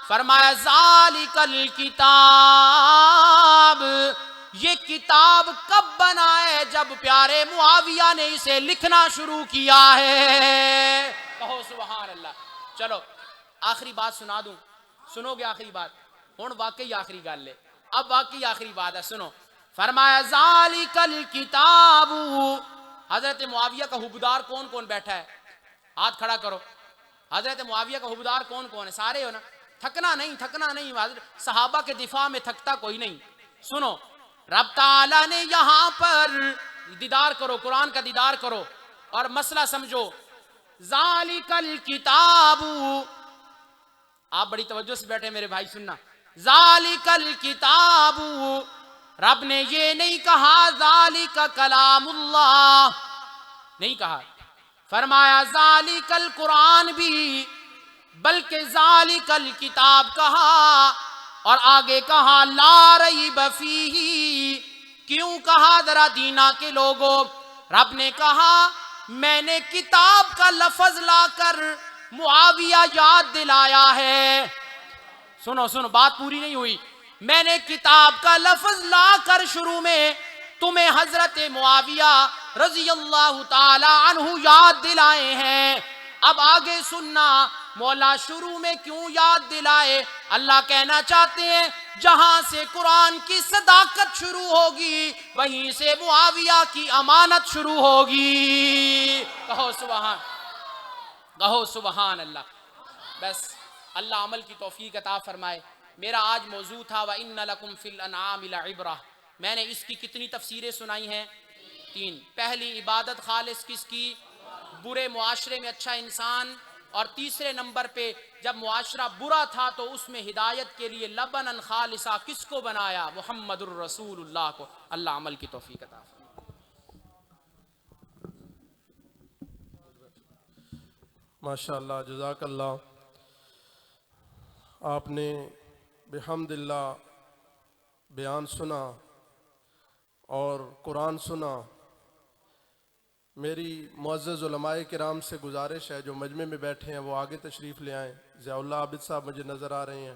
فرمایا ذالک الکتاب، یہ کتاب کب بنا ہے؟ جب پیارے معاویہ نے اسے لکھنا شروع کیا ہے. کہو سبحان اللہ. چلو آخری بات سنا دوں، سنو گے آخری بات؟ ہن واقعی آخری گل ہے، اب واقعی آخری بات ہے، سنو. فرمایا ذالک الکتاب. حضرت معاویہ کا حبدار کون کون بیٹھا ہے؟ ہاتھ کھڑا کرو. حضرت معاویہ کا حبدار کون کون ہے؟ سارے ہو نا؟ تھکنا نہیں، تھکنا نہیں. صحابہ کے دفاع میں تھکتا کوئی نہیں. سنو، رب تعالیٰ نے یہاں پر دیدار کرو، قرآن کا دیدار کرو اور مسئلہ سمجھو. ذالک الکتاب، آپ بڑی توجہ سے بیٹھے میرے بھائی، سننا. ذالک الکتاب، رب نے یہ نہیں کہا ذالک کلام اللہ، نہیں کہا. فرمایا ذالک القرآن بھی، بلکہ ذالک الکتاب کہا اور آگے کہا لا ریب فیہ. کیوں کہا ذرا دینا کے لوگوں؟ رب نے کہا میں نے کتاب کا لفظ لا کر معاویہ یاد دلایا ہے. سنو سنو، بات پوری نہیں ہوئی. میں نے کتاب کا لفظ لا کر شروع میں تمہیں حضرت معاویہ رضی اللہ تعالی عنہ یاد دلائے ہیں. اب آگے سننا، مولا شروع میں کیوں یاد دلائے؟ اللہ کہنا چاہتے ہیں جہاں سے قرآن کی صداقت شروع ہوگی وہیں سے معاویہ کی امانت شروع ہوگی. کہو سبحان، کہو سبحان اللہ. بس اللہ عمل کی توفیق عطا فرمائے. میرا آج موضوع تھا وَإِنَّ لَكُمْ فِي الْأَنْعَامِ لَعِبْرَةً. میں نے اس کی کتنی تفسیریں سنائی ہیں؟ 3. پہلی، عبادت خالص کس کی؟ برے معاشرے میں اچھا انسان. اور تیسرے نمبر پہ جب معاشرہ برا تھا تو اس میں ہدایت کے لیے لبناً خالصہ کس کو بنایا؟ محمد الرسول اللہ کو. اللہ عمل کی توفیق عطا فرمائے. ماشاءاللہ، جزاک اللہ. آپ نے بحمد اللہ بیان سنا اور قرآن سنا. میری معزز علماء کرام سے گزارش ہے جو مجمع میں بیٹھے ہیں وہ آگے تشریف لے آئیں. ضیاء اللہ عابد صاحب مجھے نظر آ رہے ہیں.